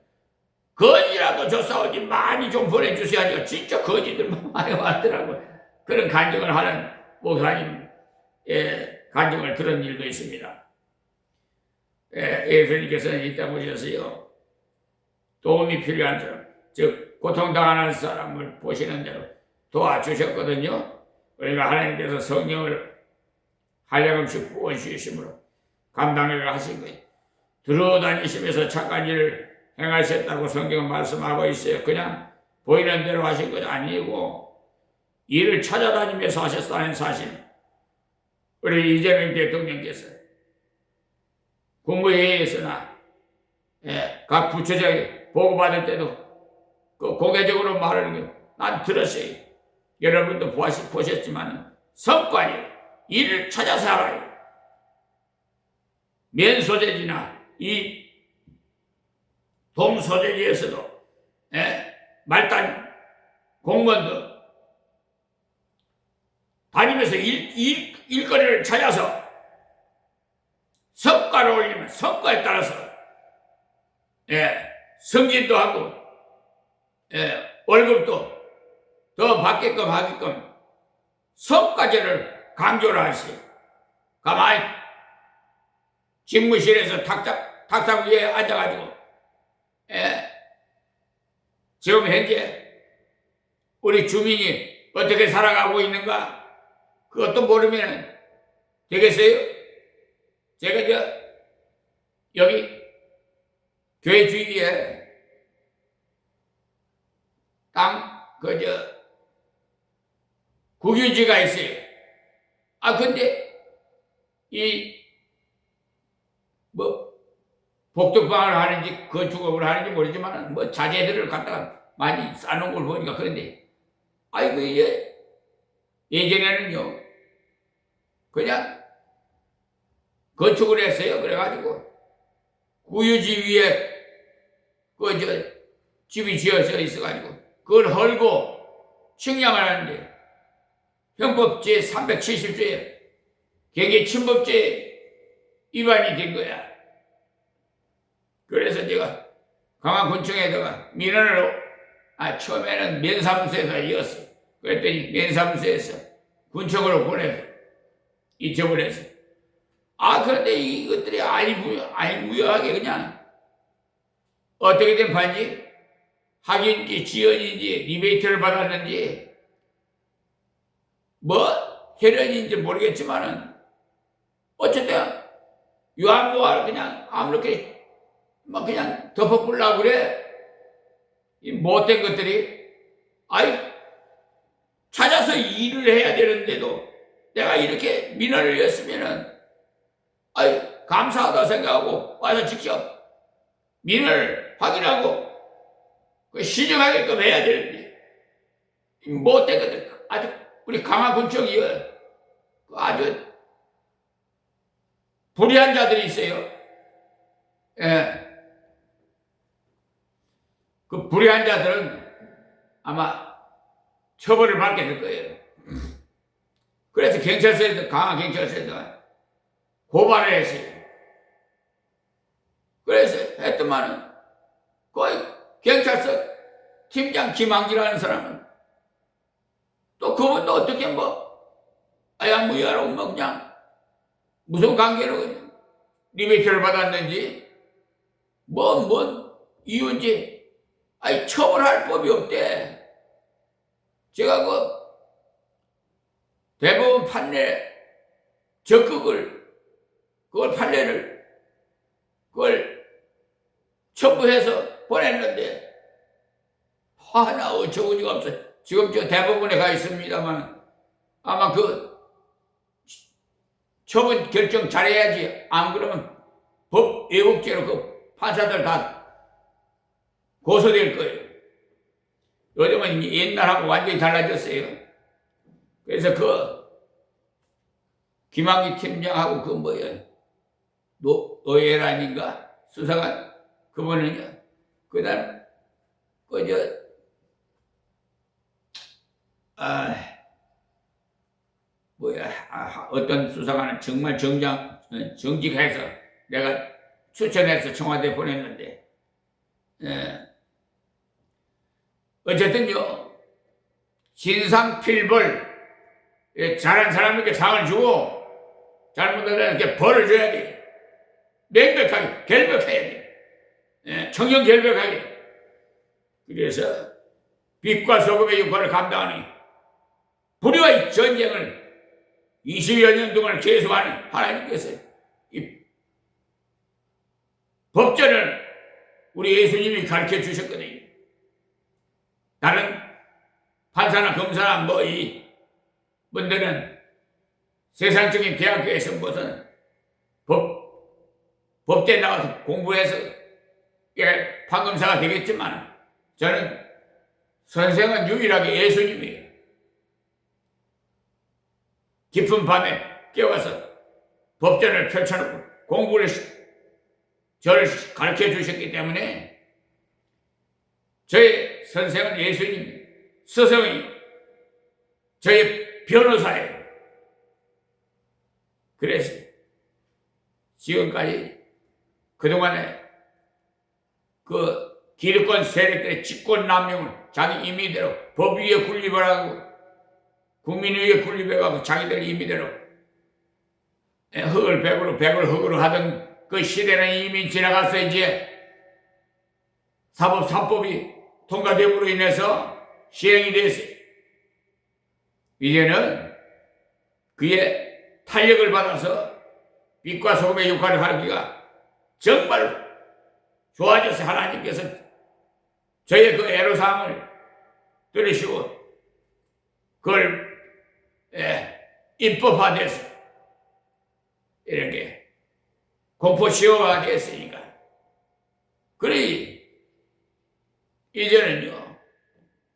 거지라도 조사오지 많이 좀 보내주셔야 하니까 진짜 거지들만 많이 왔더라고요. 그런 간증을 하는 목사님 간증을 들은 일도 있습니다. 예수님께서는 이따 보셨어요. 도움이 필요한 사람, 즉 고통당하는 사람을 보시는 대로 도와주셨거든요. 그러니까 하나님께서 성령을 한량없이 부어주심으로 감당을 하신 거예요. 들어다니시면서 착한 일을 행하셨다고 성경은 말씀하고 있어요. 그냥 보이는 대로 하신 것 아니고 일을 찾아다니면서 하셨다는 사실. 우리 이재명 대통령께서 국무회의에서나 각 부처장이 보고받을 때도 그 공개적으로 말하는 게 난 들었어요. 여러분도 보셨지만 성과에 일을 찾아서 알아요. 면소재지나 이 동서대지에서도 말단 공무원도 다니면서 일거리를 찾아서 성과를 올리면 성과에 따라서 승진도 하고 월급도 더 받게끔 하게끔 성과제를 강조를 하세요. 가만히 집무실에서 탁상 위에 앉아가지고 지금 현재 우리 주민이 어떻게 살아가고 있는가 그것도 모르면 되겠어요? 제가 여기 교회 주위에 땅 국유지가 있어요. 근데 복덕방을 하는지 건축업을 하는지 모르지만 자재들을 갖다가 많이 쌓는 걸 보니까 그런데 예전에는요 그냥 건축을 했어요. 그래가지고 구유지 위에 집이 지어져 있어가지고 그걸 헐고 측량을 하는데 형법 제370조에 경계 침범죄 위반이 된 거야. 그래서 제가 강화군청에다가 민원을 처음에는 면사무소에서 이었어요. 그랬더니 면사무소에서 군청으로 보내서 이첩을 해서 그런데 이것들이 무효하게 그냥 어떻게 된 판지 학인지 지연인지 리베이트를 받았는지 혈연인지 모르겠지만은 어쨌든 유한무화를 그냥 아무렇게 그냥 덮어보려고 그래. 이 못된 것들이 찾아서 일을 해야 되는데도 내가 이렇게 민원을 했으면은 감사하다 생각하고 와서 직접 민원을 확인하고 시정하게끔 해야 되는데 못된 것들 아주 우리 강화군청이 아주 불의한 자들이 있어요. 그 불의한 자들은 아마 처벌을 받게 될 거예요. 그래서 경찰서에도 강화경찰서에다가 고발을 했어요. 그래서 했더만은 거의 경찰서 팀장 김항기라는 사람은 또 그분도 어떻게 무효하라고 그냥 무슨 관계로 그냥 리베이트를 받았는지 뭔 이유인지 처벌할 법이 없대. 제가 대법원 판례 그걸 판례를 첨부해서 보냈는데 하나 어처구니가 없어. 지금 저 대법원에 가 있습니다만 아마 처분 결정 잘해야지. 안 그러면 법 왜곡죄로 판사들 다 고소될 거예요. 요즘은 옛날하고 완전히 달라졌어요. 그래서 김학의 팀장하고 노예란인가 수사관 그분은요. 그다음 어떤 수사관은 정말 정직해서 내가 추천해서 청와대에 보냈는데 어쨌든요 신상필벌 잘한 사람에게 상을 주고 잘못한 사람에게 벌을 줘야 돼. 명백하게 결백해야 돼. 청렴결백하게. 그래서 빛과 소금의 역할을 감당하니 불의와의 전쟁을 20여 년 동안 계속하는 하나님께서 이 법전을 우리 예수님이 가르쳐 주셨거든요. 다른 판사나 검사나 이 분들은 세상적인 대학교에서 무슨 법대 나와서 공부해서 판검사가 되겠지만 저는 선생은 유일하게 예수님이에요. 깊은 밤에 깨워서 법전을 펼쳐놓고 공부를 저를 가르쳐 주셨기 때문에 저의 선생은 예수님, 스승이 저의 변호사예요. 그래서 지금까지 그동안에 그 기득권 세력들의 집권남용을 자기 임의대로 법 위에 군립을 하고 국민 위에 군립해가고 자기들 임의대로 흙을 백으로 백을 흙으로 하던 그 시대는 이미 지나가서 이제 사법 3법이 통과됨으로 인해서 시행이 됐어요. 이제는 그의 탄력을 받아서 빛과 소금의 역할을 하기가 정말 좋아져서 하나님께서 저의 그 애로사항을 들으시고 그걸 입법화돼서 이렇게 공포시효가 됐으니까 그래 이제는요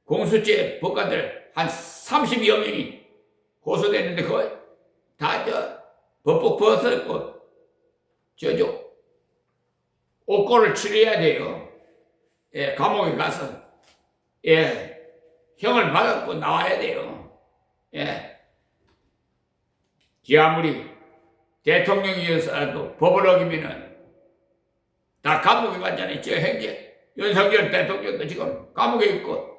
공수처 법관들 한 30여 명이 고소됐는데 그거 다 법복 벗었고 옥고를 치러야 돼요. 감옥에 가서 형을 받았고 나와야 돼요. 지 아무리 대통령이어서도 법을 어기면은 다 감옥에 갔잖아요. 저 현재 윤석열 대통령도 지금 감옥에 있고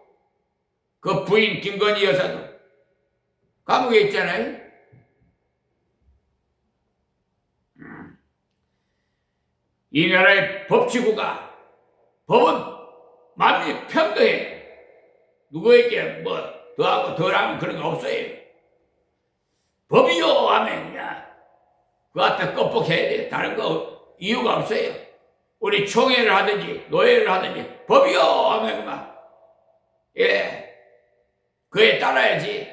그 부인 김건희 여사도 감옥에 있잖아요. 이 나라의 법치구가 법은 만민이 평등해. 누구에게 뭐 더하고 덜하면 그런 거 없어요. 법이요 하면 그냥 그 앞에 껍복해야 돼. 다른 거 이유가 없어요. 우리 총회를 하든지 노예를 하든지 법이요 하면 그만 그에 따라야지.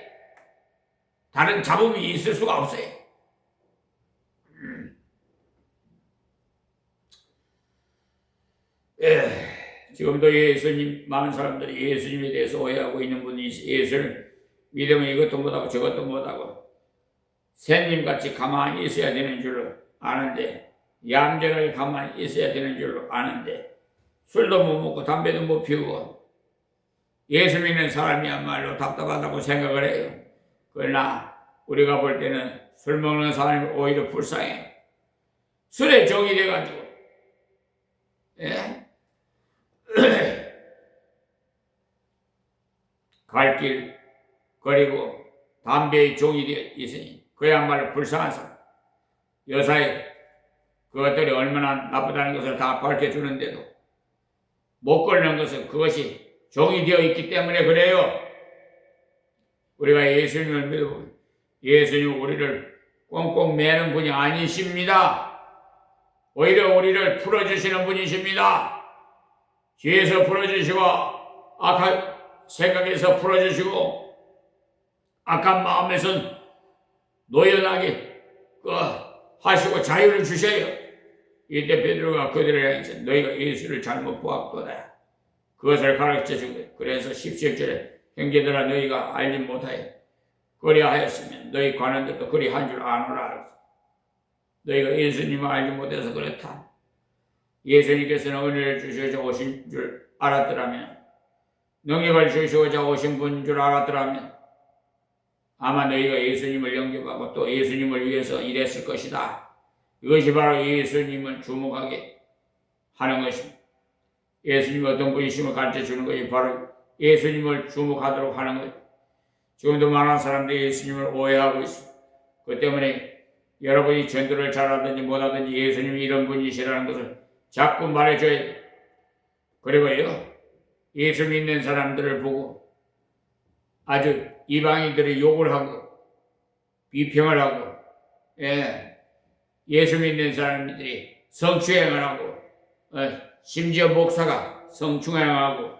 다른 잡음이 있을 수가 없어요. 지금도 예수님 많은 사람들이 예수님에 대해서 오해하고 있는 분이 예수를 믿으면 이것도 못하고 저것도 못하고 샌님같이 가만히 있어야 되는 줄로 아는데 얌전하게 가만히 있어야 되는 줄로 아는데 술도 못 먹고 담배도 못 피우고 예수 믿는 사람이야말로 답답하다고 생각을 해요. 그러나 우리가 볼 때는 술 먹는 사람이 오히려 불쌍해. 술에 종이 돼가지고 갈 길 거리고 담배의 종이 되어 있으니 그야말로 불쌍한 사람. 여사의 그것들이 얼마나 나쁘다는 것을 다 밝혀주는데도 못 걸는 것은 그것이 종이 되어 있기 때문에 그래요. 우리가 예수님을 믿어보면 예수님은 우리를 꽁꽁 매는 분이 아니십니다. 오히려 우리를 풀어주시는 분이십니다. 뒤에서 풀어주시고 악한 생각에서 풀어주시고 악한 마음에선 노연하게 하시고 자유를 주셔요. 이때 베드로가 그들을 향해서 너희가 예수를 잘못 보았도다. 그것을 가르쳐준 거예요. 그래서 17절에 형제들아 너희가 알지 못하여 그리하였으면 너희 관원들도 그리한 줄 아노라. 너희가 예수님을 알지 못해서 그렇다. 예수님께서는 은혜를 주시고자 오신 줄 알았더라면 능력을 주시고자 오신 분인 줄 알았더라면 아마 너희가 예수님을 영접하고 또 예수님을 위해서 일했을 것이다. 이것이 바로 예수님을 주목하게 하는 것입니다. 예수님이 어떤 분이심을 가르쳐주는 것이 바로 예수님을 주목하도록 하는 것. 지금도 많은 사람들이 예수님을 오해하고 있습니다. 그 때문에 여러분이 전도를 잘하든지 못하든지 예수님이 이런 분이시라는 것을 자꾸 말해줘야 돼요. 그리고요 예수 믿는 사람들을 보고 아주 이방인들이 욕을 하고 비평을 하고 예수 믿는 사람들이 성추행을 하고 심지어 목사가 성추행하고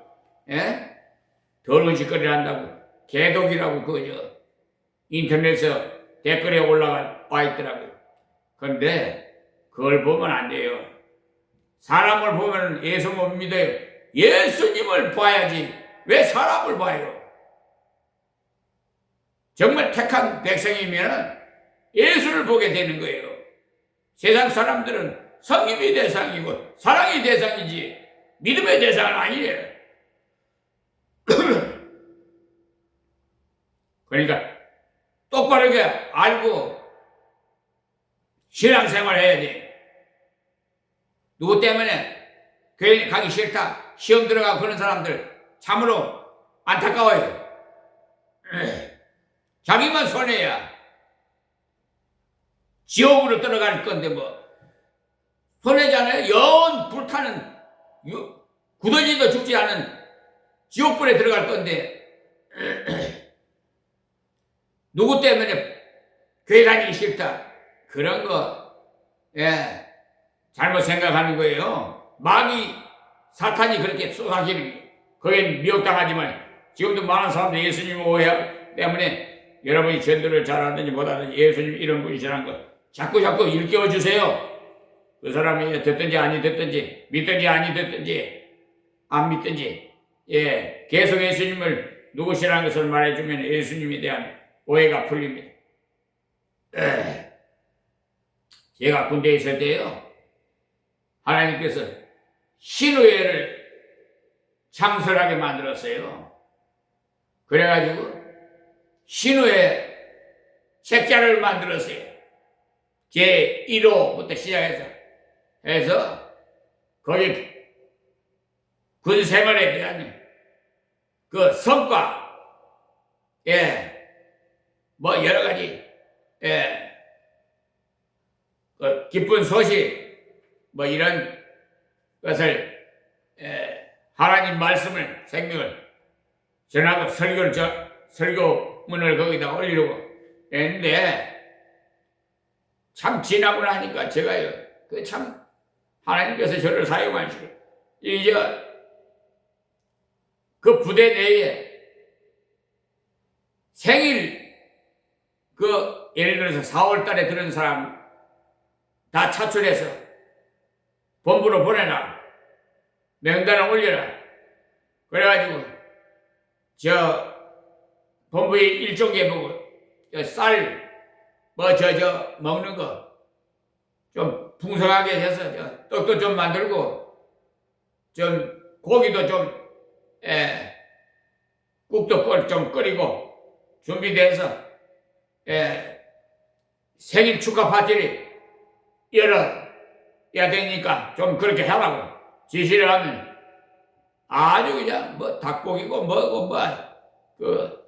더러운 짓거리를 한다고 개독이라고 인터넷에 댓글에 올라와 있더라고요. 그런데 그걸 보면 안 돼요. 사람을 보면 예수 못 믿어요. 예수님을 봐야지 왜 사람을 봐요? 정말 택한 백성이면 예수를 보게 되는 거예요. 세상 사람들은 성김이 대상이고 사랑이 대상이지 믿음의 대상은 아니에요. 그러니까 똑바르게 알고 신앙생활 해야 돼. 누구 때문에 교회 가기 싫다, 시험 들어가고 그런 사람들 참으로 안타까워요. 자기만 손해야. 지옥으로 들어갈 건데 뭐 손해잖아요. 영 불타는 굳어지도 죽지 않은 지옥불에 들어갈 건데 누구 때문에 교회 다니기 싫다, 그런 거 잘못 생각하는 거예요. 마귀 사탄이 그렇게 쏘사기는 거긴 미혹당하지만 지금도 많은 사람들이 예수님 오해하기 때문에 여러분이 전도를 잘하든지 못하든지 예수님 이런 분이시라는 거 자꾸 일깨워 주세요. 그 사람이 듣든지 아니 듣든지 믿든지 아니 듣든지 안 믿든지 계속 예수님을 누구시라는 것을 말해주면 예수님에 대한 오해가 풀립니다. 제가 군대에 있을 때요, 하나님께서 신우회를 창설하게 만들었어요. 그래가지고 신우회 책자를 만들었어요. 제 1호부터 시작해서 거기 군 생활에 대한 그 성과, 뭐 여러 가지, 그 기쁜 소식, 뭐 이런 것을, 하나님 말씀을, 생명을 전하고 설교문을 거기다 올리려고 했는데, 참 지나고 나니까 제가요, 그 참 하나님께서 저를 사용하시고, 이제 그 부대 내에 생일, 예를 들어서 4월 달에 들은 사람 다 차출해서 본부로 보내라. 명단을 올려라. 그래가지고, 본부에 일종계 보고, 먹는 거 좀 풍성하게 해서, 떡도 좀 만들고, 고기도 국도 좀 끓이고, 준비돼서, 생일 축하 파티를 열어야 되니까 좀 그렇게 하라고 지시를 하면 아주 그냥 닭고기고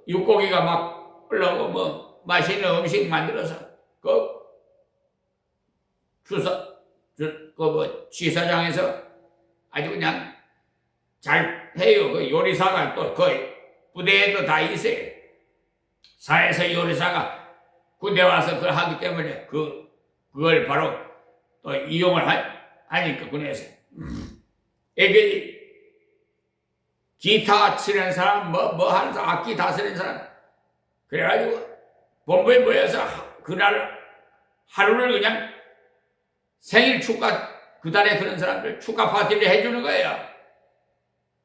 육고기가 막 올라오고 맛있는 음식 만들어서 취사장에서 아주 그냥 잘 해요. 그 요리사가 또 거의 부대에도 다 있어요. 사에서 요리사가 군대 와서 그걸 하기 때문에 그걸 바로 또 이용을 하니까 군에서 이게 기타 치는 사람 하는 사람 악기 다스리는 사람 그래가지고 본부에 모여서 그날 하루를 그냥 생일 축하 그달에 그런 사람들 축하 파티를 해주는 거예요.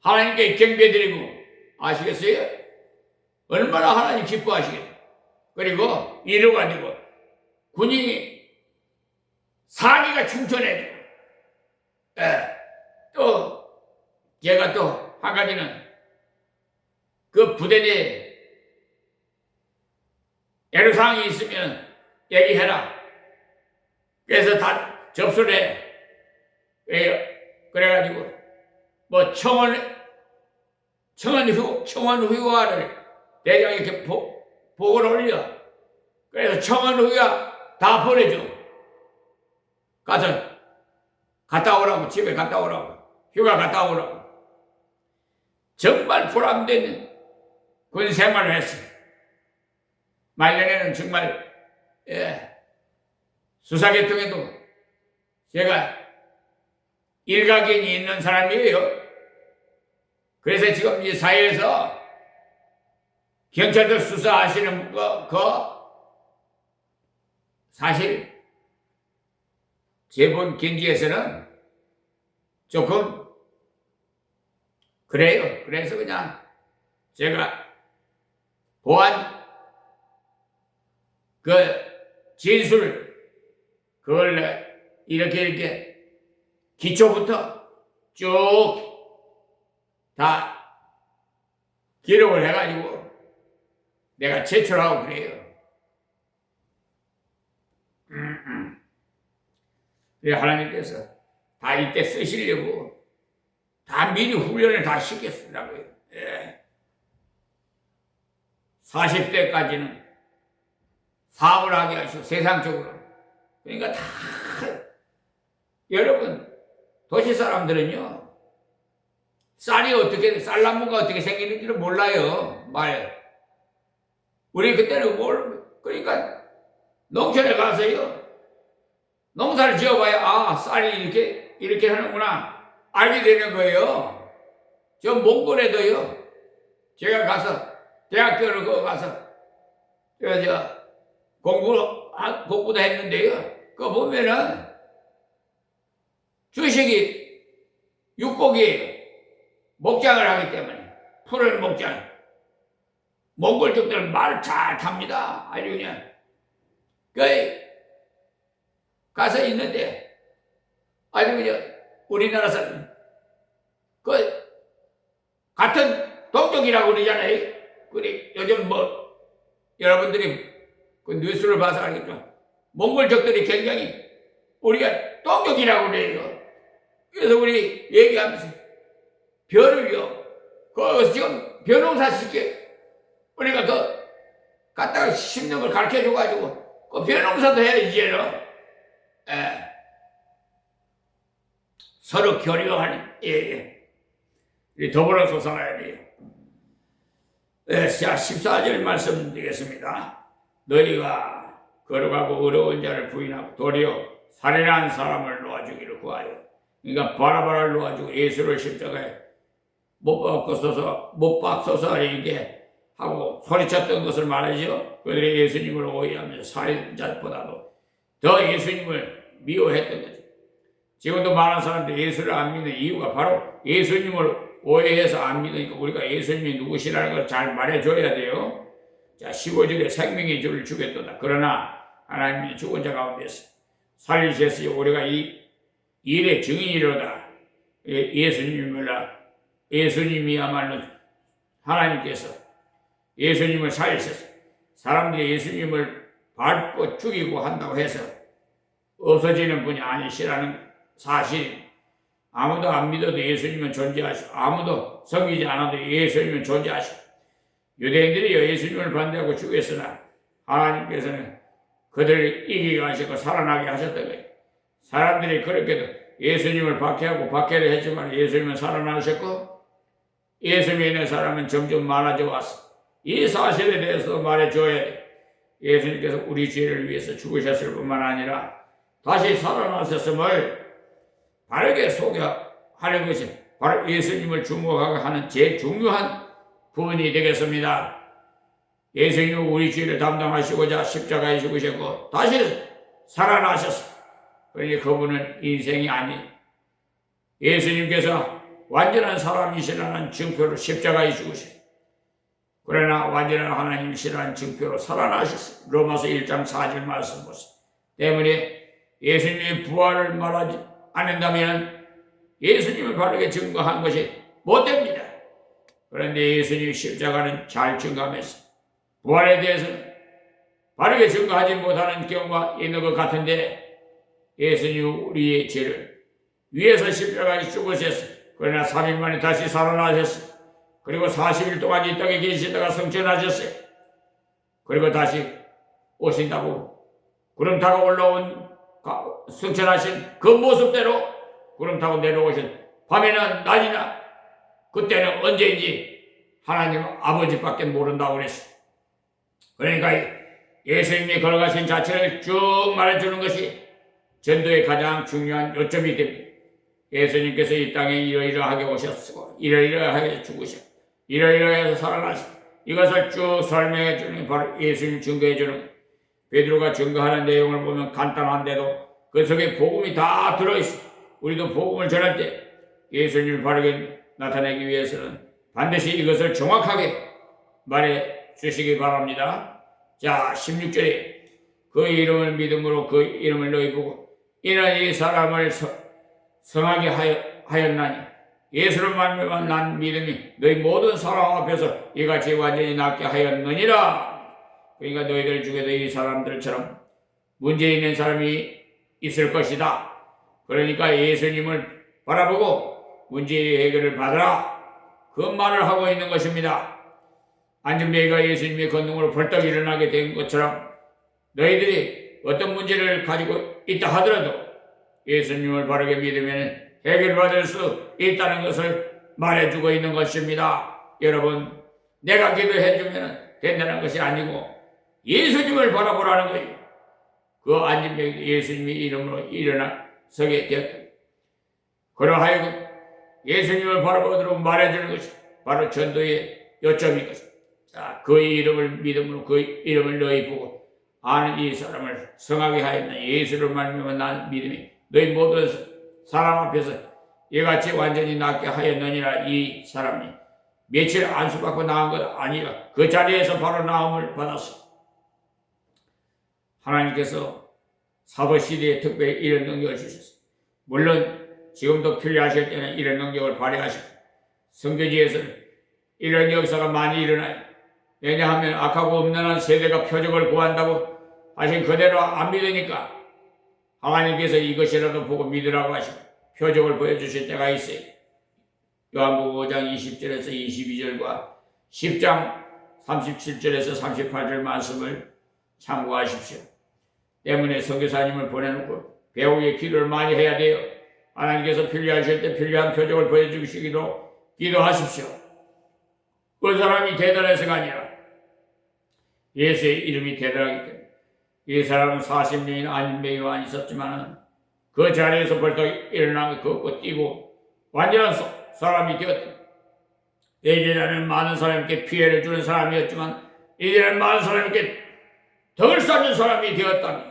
하나님께 경배드리고 아시겠어요? 얼마나 하나님 기뻐하시겠어요. 그리고 이래가지고 군인이 사기가 충천해지고 또 제가 또 한 가지는 그 부대 내에 애로사항이 있으면 얘기해라. 그래서 다 접수를 해. 그래가지고 청원 휴가를 대장에 이렇게 보고를 올려. 그래서 청원 휴가 다 보내줘. 가서 갔다 오라고, 집에 갔다 오라고, 휴가 갔다 오라고. 정말 보람되는 군 생활을 했어요. 말년에는 정말 수사계통에도 제가 일가견이 있는 사람이에요. 그래서 지금 이 사회에서 경찰들 수사하시는 사실 제본 경지에서는 조금 그래요. 그래서 그냥 제가 보안 진술 그걸 이렇게 기초부터 쭉 다 기록을 해가지고 내가 제출하고 그래요. 그래 하나님께서 다 이때 쓰시려고 다 미리 훈련을 다 시켰더라고요. 예. 40대까지는 사업을 하게 하시고 세상적으로. 그러니까 다 여러분 도시 사람들은요 쌀나무가 어떻게 생기는지를 몰라요. 우리 그때는 그러니까 농촌에 가서요 농사를 지어봐야 쌀이 이렇게 하는구나 알게 되는 거예요. 저 몽골에도요 제가 가서 대학교를 가서 공부도 했는데요. 그거 보면은 주식이 육고기예요. 목장을 하기 때문에 푸른 목장. 몽골족들은 말을 잘 탑니다. 아주 그냥 가서 있는데 아주 그냥 우리나라 사람 같은 동족이라고 그러잖아요. 그래 요즘 여러분들이 그 뉴스를 봐서 알겠지만 몽골족들이 굉장히 우리가 동족이라고 그래요. 그래서 우리 얘기하면서 벼를요 거기서 지금 벼농사 시켜 우리가 갖다가 심는 걸 가르쳐 줘가지고 그 벼농사도 해야 이제는 서로 교류하는 더불어서 살아야 돼요. 자 14절 말씀드리겠습니다. 너희가 걸어가고 어려운 자를 부인하고 도리어 살인한 사람을 놓아주기를 구하여. 그러니까 바라바라를 놓아주고 예수를 십자가에 못 박서서 이렇게 하고 소리쳤던 것을 말하죠. 그들이 예수님을 오해하면서 살인자보다도 더 예수님을 미워했던 거죠. 지금도 많은 사람들이 예수를 안 믿는 이유가 바로 예수님을 오해해서 안 믿으니까 우리가 예수님이 누구시라는 걸 잘 말해줘야 돼요. 자 15절에 생명의 주를 주겠도다. 그러나 하나님이 죽은 자 가운데서 살리셨으니 우리가 이 일의 증인이로다. 예수님이야말로 하나님께서 예수님을 살리셨어요. 사람들이 예수님을 밟고 죽이고 한다고 해서 없어지는 분이 아니시라는 사실. 아무도 안 믿어도 예수님은 존재하시고 아무도 섬기지 않아도 예수님은 존재하시고 유대인들이 예수님을 반대하고 죽였으나 하나님께서는 그들을 이기게 하시고 살아나게 하셨던 거예요. 사람들이 그렇게도 예수님을 박해를 했지만 예수님은 살아나셨고 예수 믿는 사람은 점점 많아져 왔어. 이 사실에 대해서도 말해줘야 돼. 예수님께서 우리 죄를 위해서 죽으셨을 뿐만 아니라 다시 살아나셨음을 바르게 소개하는 것이 바로 예수님을 주목하게 하는 제일 중요한 부분이 되겠습니다. 예수님은 우리 죄를 담당하시고자 십자가에 죽으셨고 다시 살아나셨어. 그러니 그분은 인생이 아닌 예수님께서 완전한 사람이시라는 증표로 십자가에 죽으셨어요. 그러나 완전한 하나님이시라는 증표로 살아나셨어요. 로마서 1장 4절 말씀 보세요. 때문에 예수님의 부활을 말하지 않는다면 예수님을 바르게 증거한 것이 못됩니다. 그런데 예수님 십자가는 잘 증거하면서 부활에 대해서는 바르게 증거하지 못하는 경우가 있는 것 같은데 예수님 우리의 죄를 위해서 십자가에 죽으셨어요. 그러나 3일 만에 다시 살아나셨어요. 그리고 40일 동안 이 땅에 계시다가 승천하셨어요. 그리고 다시 오신다고 구름 타고 올라온 승천하신 그 모습대로 구름 타고 내려오신 밤이나 낮이나 그때는 언제인지 하나님 아버지밖에 모른다고 그랬어요. 그러니까 예수님이 걸어가신 자체를 쭉 말해주는 것이 전도의 가장 중요한 요점이 됩니다. 예수님께서 이 땅에 이러이러하게 오셨고 이러이러하게 죽으셨고 이러이러해서 살아나셨고 이것을 쭉 설명해 주는 바로 예수님 증거해 주는 베드로가 증거하는 내용을 보면 간단한데도 그 속에 복음이 다 들어있어. 우리도 복음을 전할 때 예수님을 바르게 나타내기 위해서는 반드시 이것을 정확하게 말해 주시기 바랍니다. 자 16절에 그 이름을 믿음으로 그 이름을 너희 보고 이는 이 사람을 성하게 하였나니 예수를 말미암아 난 믿음이 너희 모든 사람 앞에서 이같이 완전히 낫게 하였느니라. 그러니까 너희들 중에도 이 사람들처럼 문제 있는 사람이 있을 것이다. 그러니까 예수님을 바라보고 문제의 해결을 받으라. 그 말을 하고 있는 것입니다. 안전뱅이가 예수님의 권능으로 벌떡 일어나게 된 것처럼 너희들이 어떤 문제를 가지고 있다 하더라도 예수님을 바르게 믿으면 해결받을 수 있다는 것을 말해주고 있는 것입니다. 여러분, 내가 기도해주면 된다는 것이 아니고 예수님을 바라보라는 거예요. 그 안전뱅이 예수님의 이름으로 일어나서게 되었다. 그러하여금 예수님을 바라보도록 말해주는 것이 바로 전도의 요점인 것입니다. 자, 그의 이름을 믿음으로 그 이름을 너희 보고 아는 이 사람을 성하게 하였나. 예수를 말미암아 난 믿음이 너희 모든 사람 앞에서 이같이 완전히 낫게 하였느니라. 이 사람이 며칠 안수받고 나은 것 아니라 그 자리에서 바로 나음을 받았어. 하나님께서 사도시대에 특별히 이런 능력을 주셨어요. 물론 지금도 필요하실 때는 이런 능력을 발휘하시고 선교지에서는 이런 역사가 많이 일어나요. 왜냐하면 악하고 음란한 세대가 표적을 구한다고 하신 그대로 안 믿으니까 하나님께서 이것이라도 보고 믿으라고 하시고 표적을 보여주실 때가 있어요. 요한복음 5장 20절에서 22절과 10장 37절에서 38절 말씀을 참고하십시오. 때문에 선교사님을 보내놓고 배우의 기도를 많이 해야 돼요. 하나님께서 필요하실 때 필요한 표적을 보여주시기도 기도하십시오. 그 사람이 대단해서가 아니라 예수의 이름이 대단하기 때문에 이 사람은 40년이나 안전뱅이와 있었지만 그 자리에서 벌떡 일어나고 걷고 뛰고 완전한 사람이 되었다. 예전에는 많은 사람에게 피해를 주는 사람이었지만 이제는 많은 사람에게 덕을 쌓는 사람이 되었다니.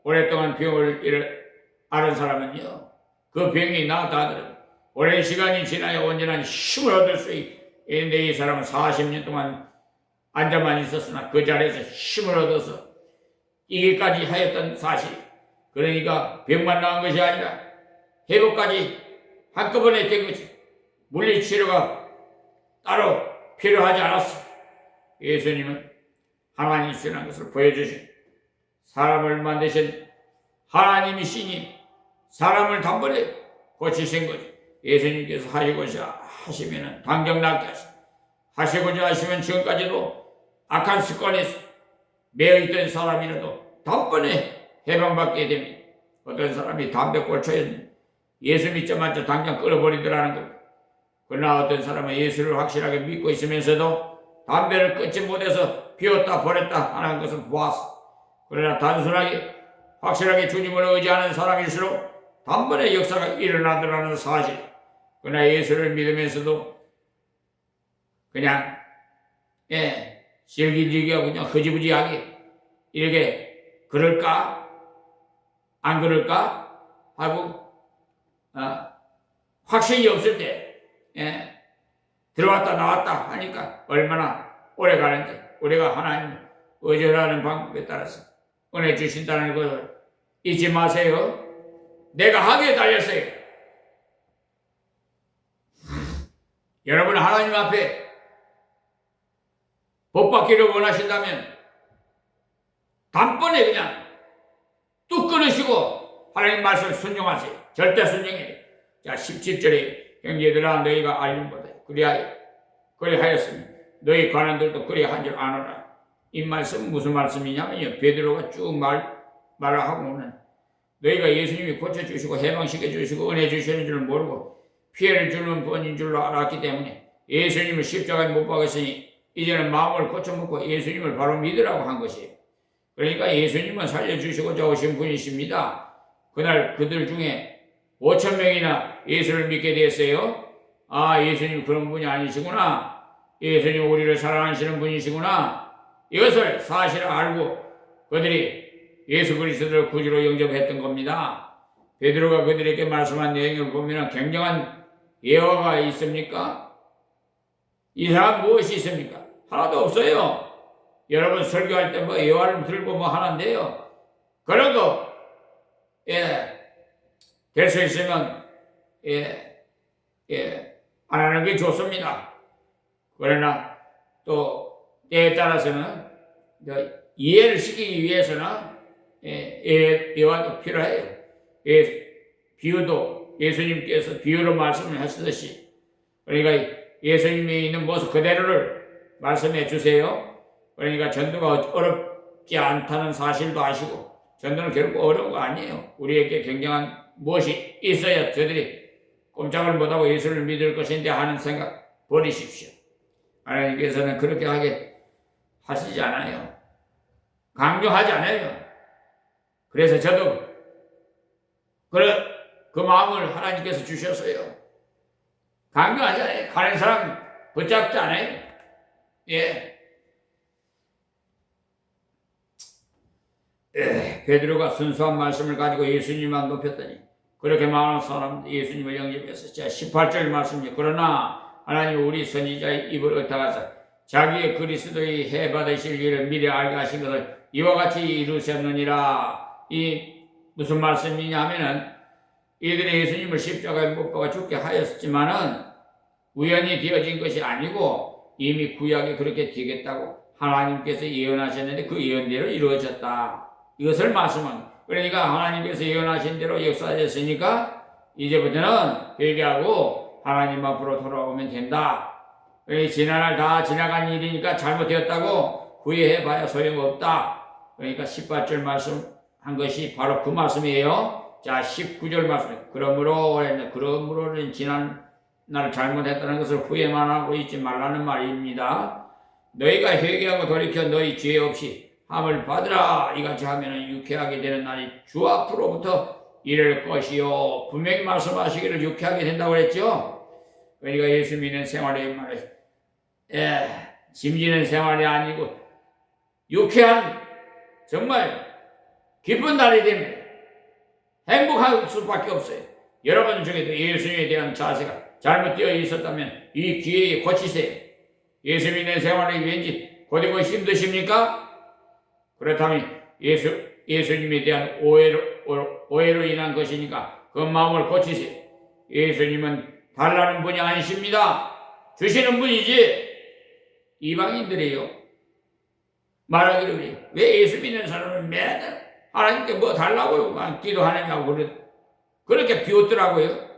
오랫동안 병을 앓은 사람은요, 그 병이 나았다 하더라도 오랜 시간이 지나야 온전한 힘을 얻을 수 있는데 이 사람은 40년 동안 앉아만 있었으나 그 자리에서 힘을 얻어서 이기까지 하였던 사실. 그러니까 병만 나은 것이 아니라 회복까지 한꺼번에 된 것이 물리치료가 따로 필요하지 않았어. 예수님은 하나님이시라는 것을 보여주신 사람을 만드신 하나님이시니 사람을 단번에 고치신 거죠. 예수님께서 하시고자 하시면 당장 낫게 하시고자 하시면 지금까지도 악한 습관에 매여있던 사람이라도 단번에 해방받게 됩니다. 어떤 사람이 담배 꼴초였는데 예수 믿자마자 당장 끊어버리더라는 것. 그러나 어떤 사람은 예수를 확실하게 믿고 있으면서도 담배를 끊지 못해서 피웠다 버렸다 하는 것을 보았어. 그러나 단순하게 확실하게 주님을 의지하는 사람일수록 단번에 역사가 일어나더라는 사실. 그러나 예수를 믿으면서도 그냥 실기지기하고 그냥 흐지부지하게 이렇게 그럴까 안 그럴까 하고 확신이 없을 때 들어왔다 나왔다 하니까 얼마나 오래 가는데 우리가 하나님을 의존하는 방법에 따라서 은혜 주신다는 것을 잊지 마세요. 내가 하기에 달렸어요. 여러분 하나님 앞에 복 받기를 원하신다면 단번에 그냥 뚝 끊으시고 하나님 말씀을 순종하세요. 절대 순종해요. 자 17절에 형제들아 너희가 알림보다 그리하였으니 너희 관원들도 그리한 줄 아노라. 이 말씀은 무슨 말씀이냐면요. 베드로가 쭉 말을 하고 오는 너희가 예수님이 고쳐주시고 해방시켜주시고 은혜 주시는 줄 모르고 피해를 주는 분인 줄로 알았기 때문에 예수님을 십자가에 못 박았으니 이제는 마음을 고쳐먹고 예수님을 바로 믿으라고 한 것이에요. 그러니까 예수님은 살려주시고자 오신 분이십니다. 그날 그들 중에 5,000명이나 예수를 믿게 됐어요. 아, 예수님 그런 분이 아니시구나. 예수님 우리를 사랑하시는 분이시구나. 이것을 사실을 알고 그들이 예수 그리스도를 구주로 영접했던 겁니다. 베드로가 그들에게 말씀한 내용을 보면 굉장한 예화가 있습니까? 이상한 무엇이 있습니까? 하나도 없어요. 여러분 설교할 때 뭐 예화를 들고 뭐 하는데요. 그런 거 될 수 있으면 하나는 게 좋습니다. 그러나 또 때에 따라서는 이해를 시키기 위해서는 예화도 필요해요. 비유도 예수님께서 비유로 말씀을 하시듯이 그러니까 예수님이 있는 모습 그대로를 말씀해 주세요. 그러니까 전도가 어렵지 않다는 사실도 아시고 전도는 결국 어려운 거 아니에요. 우리에게 굉장한 무엇이 있어야 저들이 꼼짝을 못하고 예수를 믿을 것인데 하는 생각 버리십시오. 하나님께서는 그렇게 하게 하시지 않아요. 강요하지 않아요. 그래서 저도 그 마음을 하나님께서 주셨어요. 강요하지 않아요. 가는 사람 붙잡지 않아요. 베드로가 순수한 말씀을 가지고 예수님만 높였더니 그렇게 많은 사람 예수님을 영접해서 자 18절 말씀이죠. 그러나 하나님 우리 선지자의 입을 흩어가서 자기의 그리스도의 해 받으실 일을 미리 알게 하신 것을 이와 같이 이루셨느니라. 이 무슨 말씀이냐 하면은 이들이 예수님을 십자가에 못 박아 죽게 하였지만은 우연히 되어진 것이 아니고 이미 구약에 그렇게 되겠다고 하나님께서 예언하셨는데 그 예언대로 이루어졌다. 이것을 말씀합니다. 그러니까 하나님께서 예언하신 대로 역사하셨으니까 이제부터는 회개하고 하나님 앞으로 돌아오면 된다. 지난날 다 지나간 일이니까 잘못되었다고 후회해봐야 소용없다. 그러니까 18절 말씀한 것이 바로 그 말씀이에요. 자 19절 말씀. 그러므로는 지난날 잘못했다는 것을 후회만 하고 있지 말라는 말입니다. 너희가 회개하고 돌이켜 너희 죄 없이 함을 받으라. 이같이 하면 유쾌하게 되는 날이 주 앞으로부터 이를 것이요. 분명히 말씀하시기를 유쾌하게 된다고 그랬죠. 그러니까 예수 믿는 생활의 말에 짐지는 생활이 아니고 유쾌한 정말 기쁜 날이 됩니다. 행복할 수밖에 없어요. 여러분 중에도 예수님에 대한 자세가 잘못되어 있었다면 이 기회에 고치세요. 예수 믿는 생활이 왠지 고되고 힘드십니까? 그렇다면 예수님에 대한 오해로 인한 것이니까 그 마음을 고치세요. 예수님은 달라는 분이 아니십니다. 주시는 분이지. 이방인들이요 말하기로 그래요. 왜 예수 믿는 사람은 맨날 하나님께 뭐 달라고요 기도하느냐고 그렇게 비웃더라고요.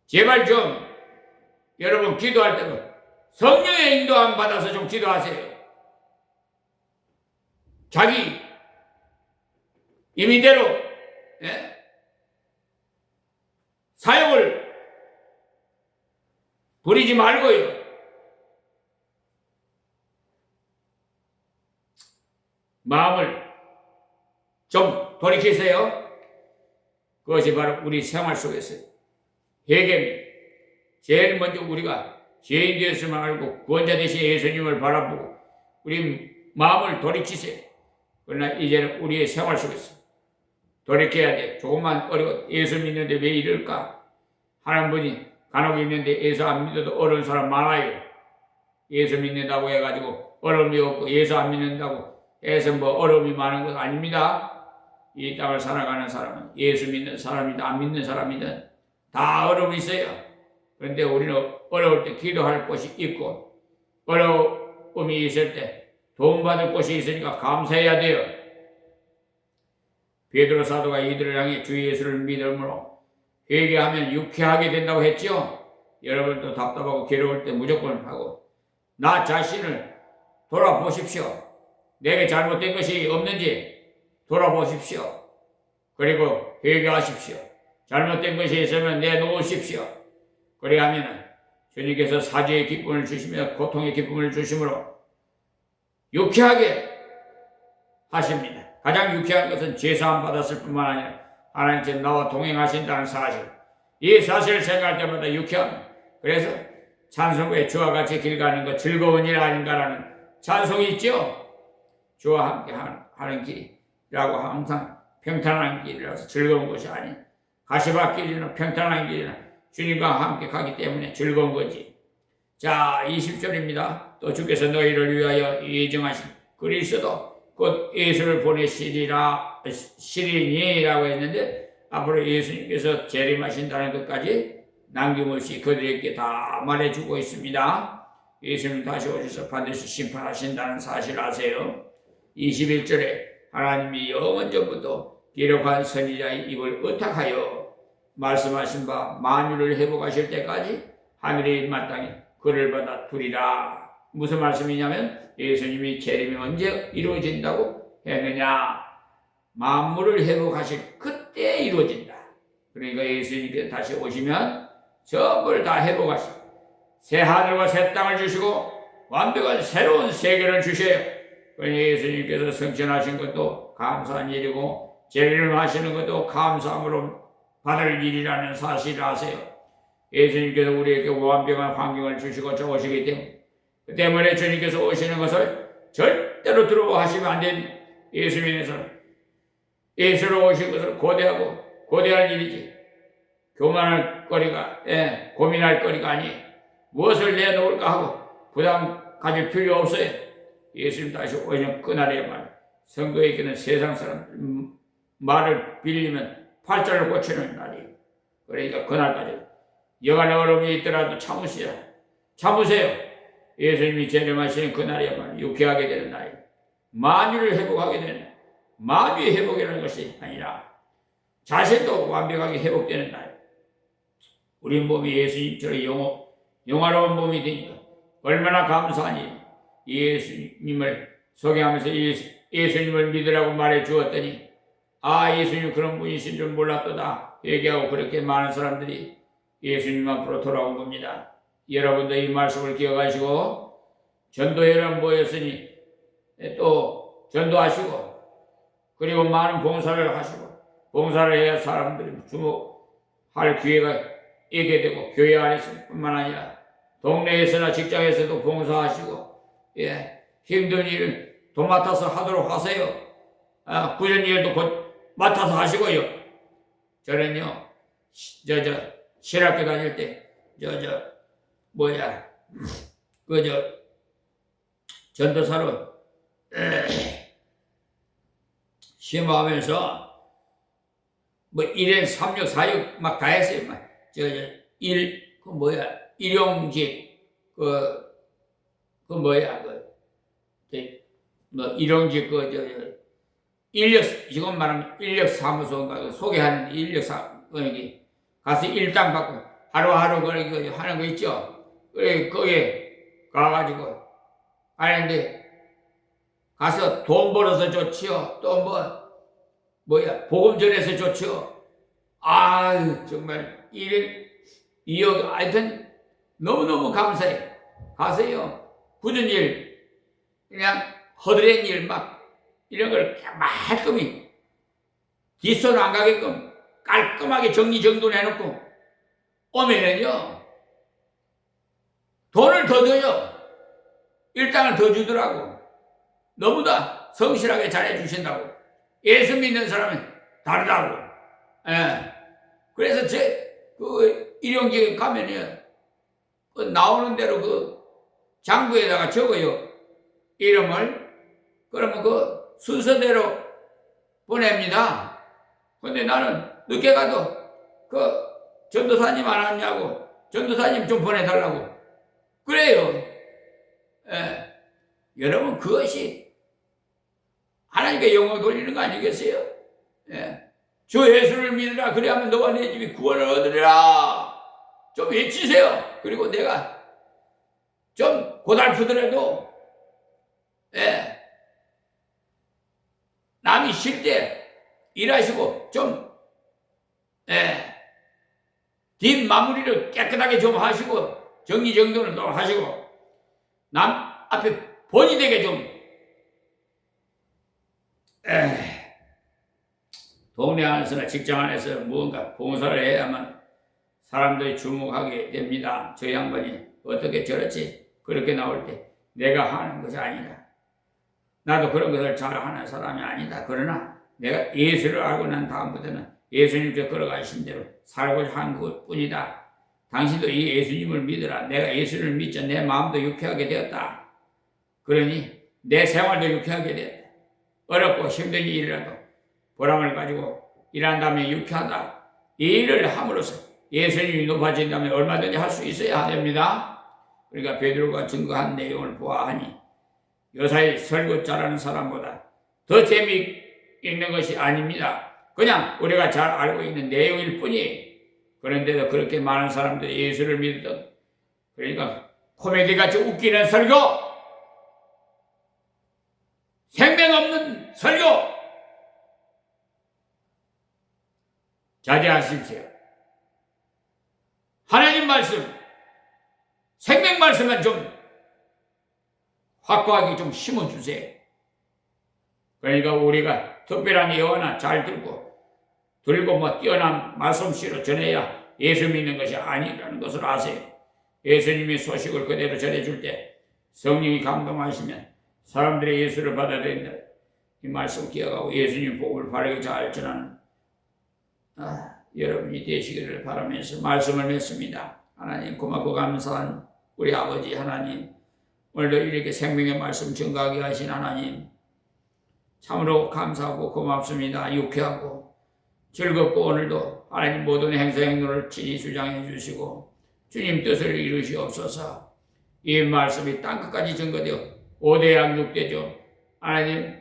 제발 좀 여러분 기도할 때도 성령의 인도함 받아서 좀 기도하세요. 자기 임의대로 사역을 부리지 말고요. 마음을 좀 돌이키세요. 그것이 바로 우리 생활 속에서 회개입니다. 제일 먼저 우리가 죄인 되었음을 알고 구원자 되신 예수님을 바라보고 우리 마음을 돌이키세요. 그러나 이제는 우리의 생활 속에서 돌이켜야 돼. 조금만 어려워. 예수 믿는데 왜 이럴까? 하는 분이 간혹 있는데 예수 안 믿어도 어려운 사람 많아요. 예수 믿는다고 해가지고 어려움이 없고 예수 안 믿는다고 해서 뭐 어려움이 많은 것 아닙니다. 이 땅을 살아가는 사람은 예수 믿는 사람이든 안 믿는 사람이든 다 어려움이 있어요. 그런데 우리는 어려울 때 기도할 곳이 있고 어려움이 있을 때 도움받을 곳이 있으니까 감사해야 돼요. 베드로 사도가 이들을 향해 주 예수를 믿음으로 회개하면 유쾌하게 된다고 했죠. 여러분도 답답하고 괴로울 때 무조건 하고 나 자신을 돌아보십시오. 내게 잘못된 것이 없는지 돌아보십시오. 그리고 회개하십시오. 잘못된 것이 있으면 내놓으십시오. 그래야하면 주님께서 사죄의 기쁨을 주시며 고통의 기쁨을 주심으로 유쾌하게 하십니다. 가장 유쾌한 것은 죄사함 받았을 뿐만 아니라 하나님께서 나와 동행하신다는 사실. 이 사실을 생각할 때마다 유쾌합니다. 그래서 찬송가에 주와 같이 길 가는 것 즐거운 일 아닌가라는 찬송이 있죠. 주와 함께 하는 길이라고 항상 평탄한 길이라서 즐거운 것이 아닌 가시밭길이나 평탄한 길이나 주님과 함께 가기 때문에 즐거운 거지. 자 20절입니다. 또 주께서 너희를 위하여 예정하신 그리스도 곧 예수를 보내시리니라고 했는데 앞으로 예수님께서 재림하신다는 것까지 남김없이 그들에게 다 말해주고 있습니다. 예수님 다시 오셔서 반드시 심판하신다는 사실을 아세요. 21절에 하나님이 영원전부터 기록한 선지자의 입을 의탁하여 말씀하신 바 만유를 회복하실 때까지 하늘에 마땅히 그를 받아 두리라. 무슨 말씀이냐면 예수님이 재림이 언제 이루어진다고 했느냐. 만물을 회복하실 그때 이루어진다. 그러니까 예수님께서 다시 오시면 전부를 다 회복하시고 새 하늘과 새 땅을 주시고 완벽한 새로운 세계를 주셔요. 그러니 예수님께서 승천하신 것도 감사한 일이고 재림하시는 것도 감사함으로 받을 일이라는 사실을 아세요. 예수님께서 우리에게 완벽한 환경을 주시고 오시기 때문에 주님께서 오시는 것을 절대로 두려워하시면 안 됩니다. 예수로 오신 것을 고대할 일이지 교만할 거리가 고민할 거리가 아니에요. 무엇을 내놓을까 하고 부담 가질 필요 없어요. 예수님 다시 오시는 그날에야말로 선거에게는 세상 사람 말을 빌리면 팔자를 고치는 날이에요. 그러니까 그날까지 여간의 어려움이 있더라도 참으세요. 예수님이 재림하시는 그날이야말로 유쾌하게 되는 날이에요. 만유를 회복하게 되는 만유의 회복이라는 것이 아니라 자신도 완벽하게 회복되는 날. 우리 몸이 예수님처럼 영화로운 몸이 되니까 얼마나 감사하니. 예수님을 소개하면서 예수님을 믿으라고 말해 주었더니 예수님 그런 분이신 줄 몰랐도다 얘기하고 그렇게 많은 사람들이 예수님 앞으로 돌아온 겁니다. 여러분도 이 말씀을 기억하시고 전도회를 모였으니 또 전도하시고 그리고 많은 봉사를 하시고 봉사를 해야 사람들이 주목할 기회가 있게 되고 교회 안에서뿐만 아니라 동네에서나 직장에서도 봉사하시고 힘든 일을 도맡아서 하도록 하세요. 구전 일도 곧 맡아서 하시고요. 저는요 신학교 다닐 때 전도사로 심호하면서 일행 3육 4육 막 다 했어요. 일용직 일용직 인력 지금 말하면 인력사무소인가 소개하는 인력사무소 가서 일당 받고 하루하루 하는 거 있죠. 그래 거기에 가가지고 하는데 가서 돈 벌어서 좋지요. 또 복음 전해서 좋지요. 정말 하여튼 너무너무 감사해. 가세요. 굳은 일 그냥 허드렛 일 이런 걸 말끔히 뒷손 안 가게끔 깔끔하게 정리정돈해놓고 오면은요 돈을 더 줘요. 일당을 더 주더라고. 너무나 성실하게 잘해주신다고. 예수 믿는 사람은 다르다고. 그래서 일용직에 가면요 나오는 대로 장부에다가 적어요. 이름을. 그러면 순서대로 보냅니다. 근데 나는 늦게 가도 전도사님 안 왔냐고 전도사님 좀 보내달라고 그래요. 여러분 그것이 하나님께 영광 돌리는 거 아니겠어요? 주 예수를 믿으라 그래야만 너와 내 집이 구원을 얻으리라 좀 외치세요. 그리고 내가 좀 고달프더라도 남이 쉴 때 일하시고 좀 뒷 마무리를 깨끗하게 좀 하시고 정리정돈을 좀 하시고 남 앞에 본이 되게 좀 동네 안에서나 직장 안에서 무언가 봉사를 해야만 사람들이 주목하게 됩니다. 저 양반이 어떻게 저렇지? 그렇게 나올 때 내가 하는 것이 아니다. 나도 그런 것을 잘하는 사람이 아니다. 그러나 내가 예수를 알고 난 다음부터는 예수님께서 걸어가신 대로 살고자 한 것뿐이다. 당신도 이 예수님을 믿으라. 내가 예수를 믿자 내 마음도 유쾌하게 되었다. 그러니 내 생활도 유쾌하게 되었다. 어렵고 힘든 일이라도 보람을 가지고 일한다면 유쾌하다. 이 일을 함으로써 예수님이 높아진다면 얼마든지 할 수 있어야 됩니다. 그러니까 베드로가 증거한 내용을 보아하니 요사이 설교 잘하는 사람보다 더 재미있는 것이 아닙니다. 그냥 우리가 잘 알고 있는 내용일 뿐이에요. 그런데도 그렇게 많은 사람들이 예수를 믿었던, 그러니까 코미디같이 웃기는 설교, 생명 없는 설교 자제하십시오. 하나님 말씀, 생명 말씀은 좀 확고하게 좀 심어주세요. 그러니까 우리가 특별한 예화나 잘 들고 뭐 뛰어난 말씀씨로 전해야 예수 믿는 것이 아니라는 것을 아세요. 예수님이 소식을 그대로 전해줄 때 성령이 감동하시면 사람들이 예수를 받아들인다. 이 말씀 기억하고 예수님 복을 바르게 잘 전하는 여러분이 되시기를 바라면서 말씀을 맺습니다. 하나님 고맙고 감사한 우리 아버지 하나님, 오늘도 이렇게 생명의 말씀 증거하게 하신 하나님 참으로 감사하고 고맙습니다. 유쾌하고 즐겁고 오늘도 하나님 모든 행사 행동을 친히 주장해 주시고 주님 뜻을 이루시옵소서. 이 말씀이 땅끝까지 증거되어 5대양 6대죠. 하나님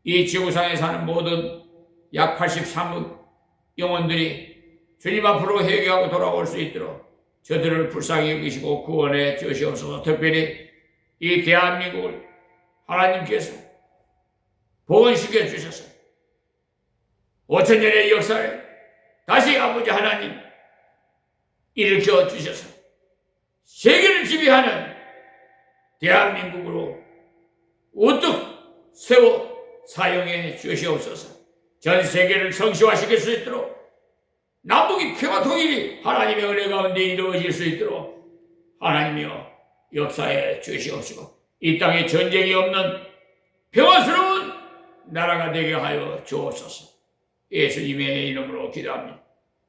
이 지구상에 사는 모든 약 83억 영혼들이 주님 앞으로 회개하고 돌아올 수 있도록 저들을 불쌍히 여기시고 구원해 주시옵소서. 특별히 이 대한민국을 하나님께서 복원시켜 주셔서 5천년의 역사에 다시 아버지 하나님 일으켜 주셔서 세계를 지배하는 대한민국으로 우뚝 세워 사용해 주시옵소서. 전 세계를 성시화시킬 수 있도록 남북이 평화 통일이 하나님의 은혜 가운데 이루어질 수 있도록 하나님이여 역사해 주시옵시고 이 땅에 전쟁이 없는 평화스러운 나라가 되게 하여 주옵소서. 예수님의 이름으로 기도합니다.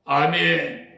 아멘.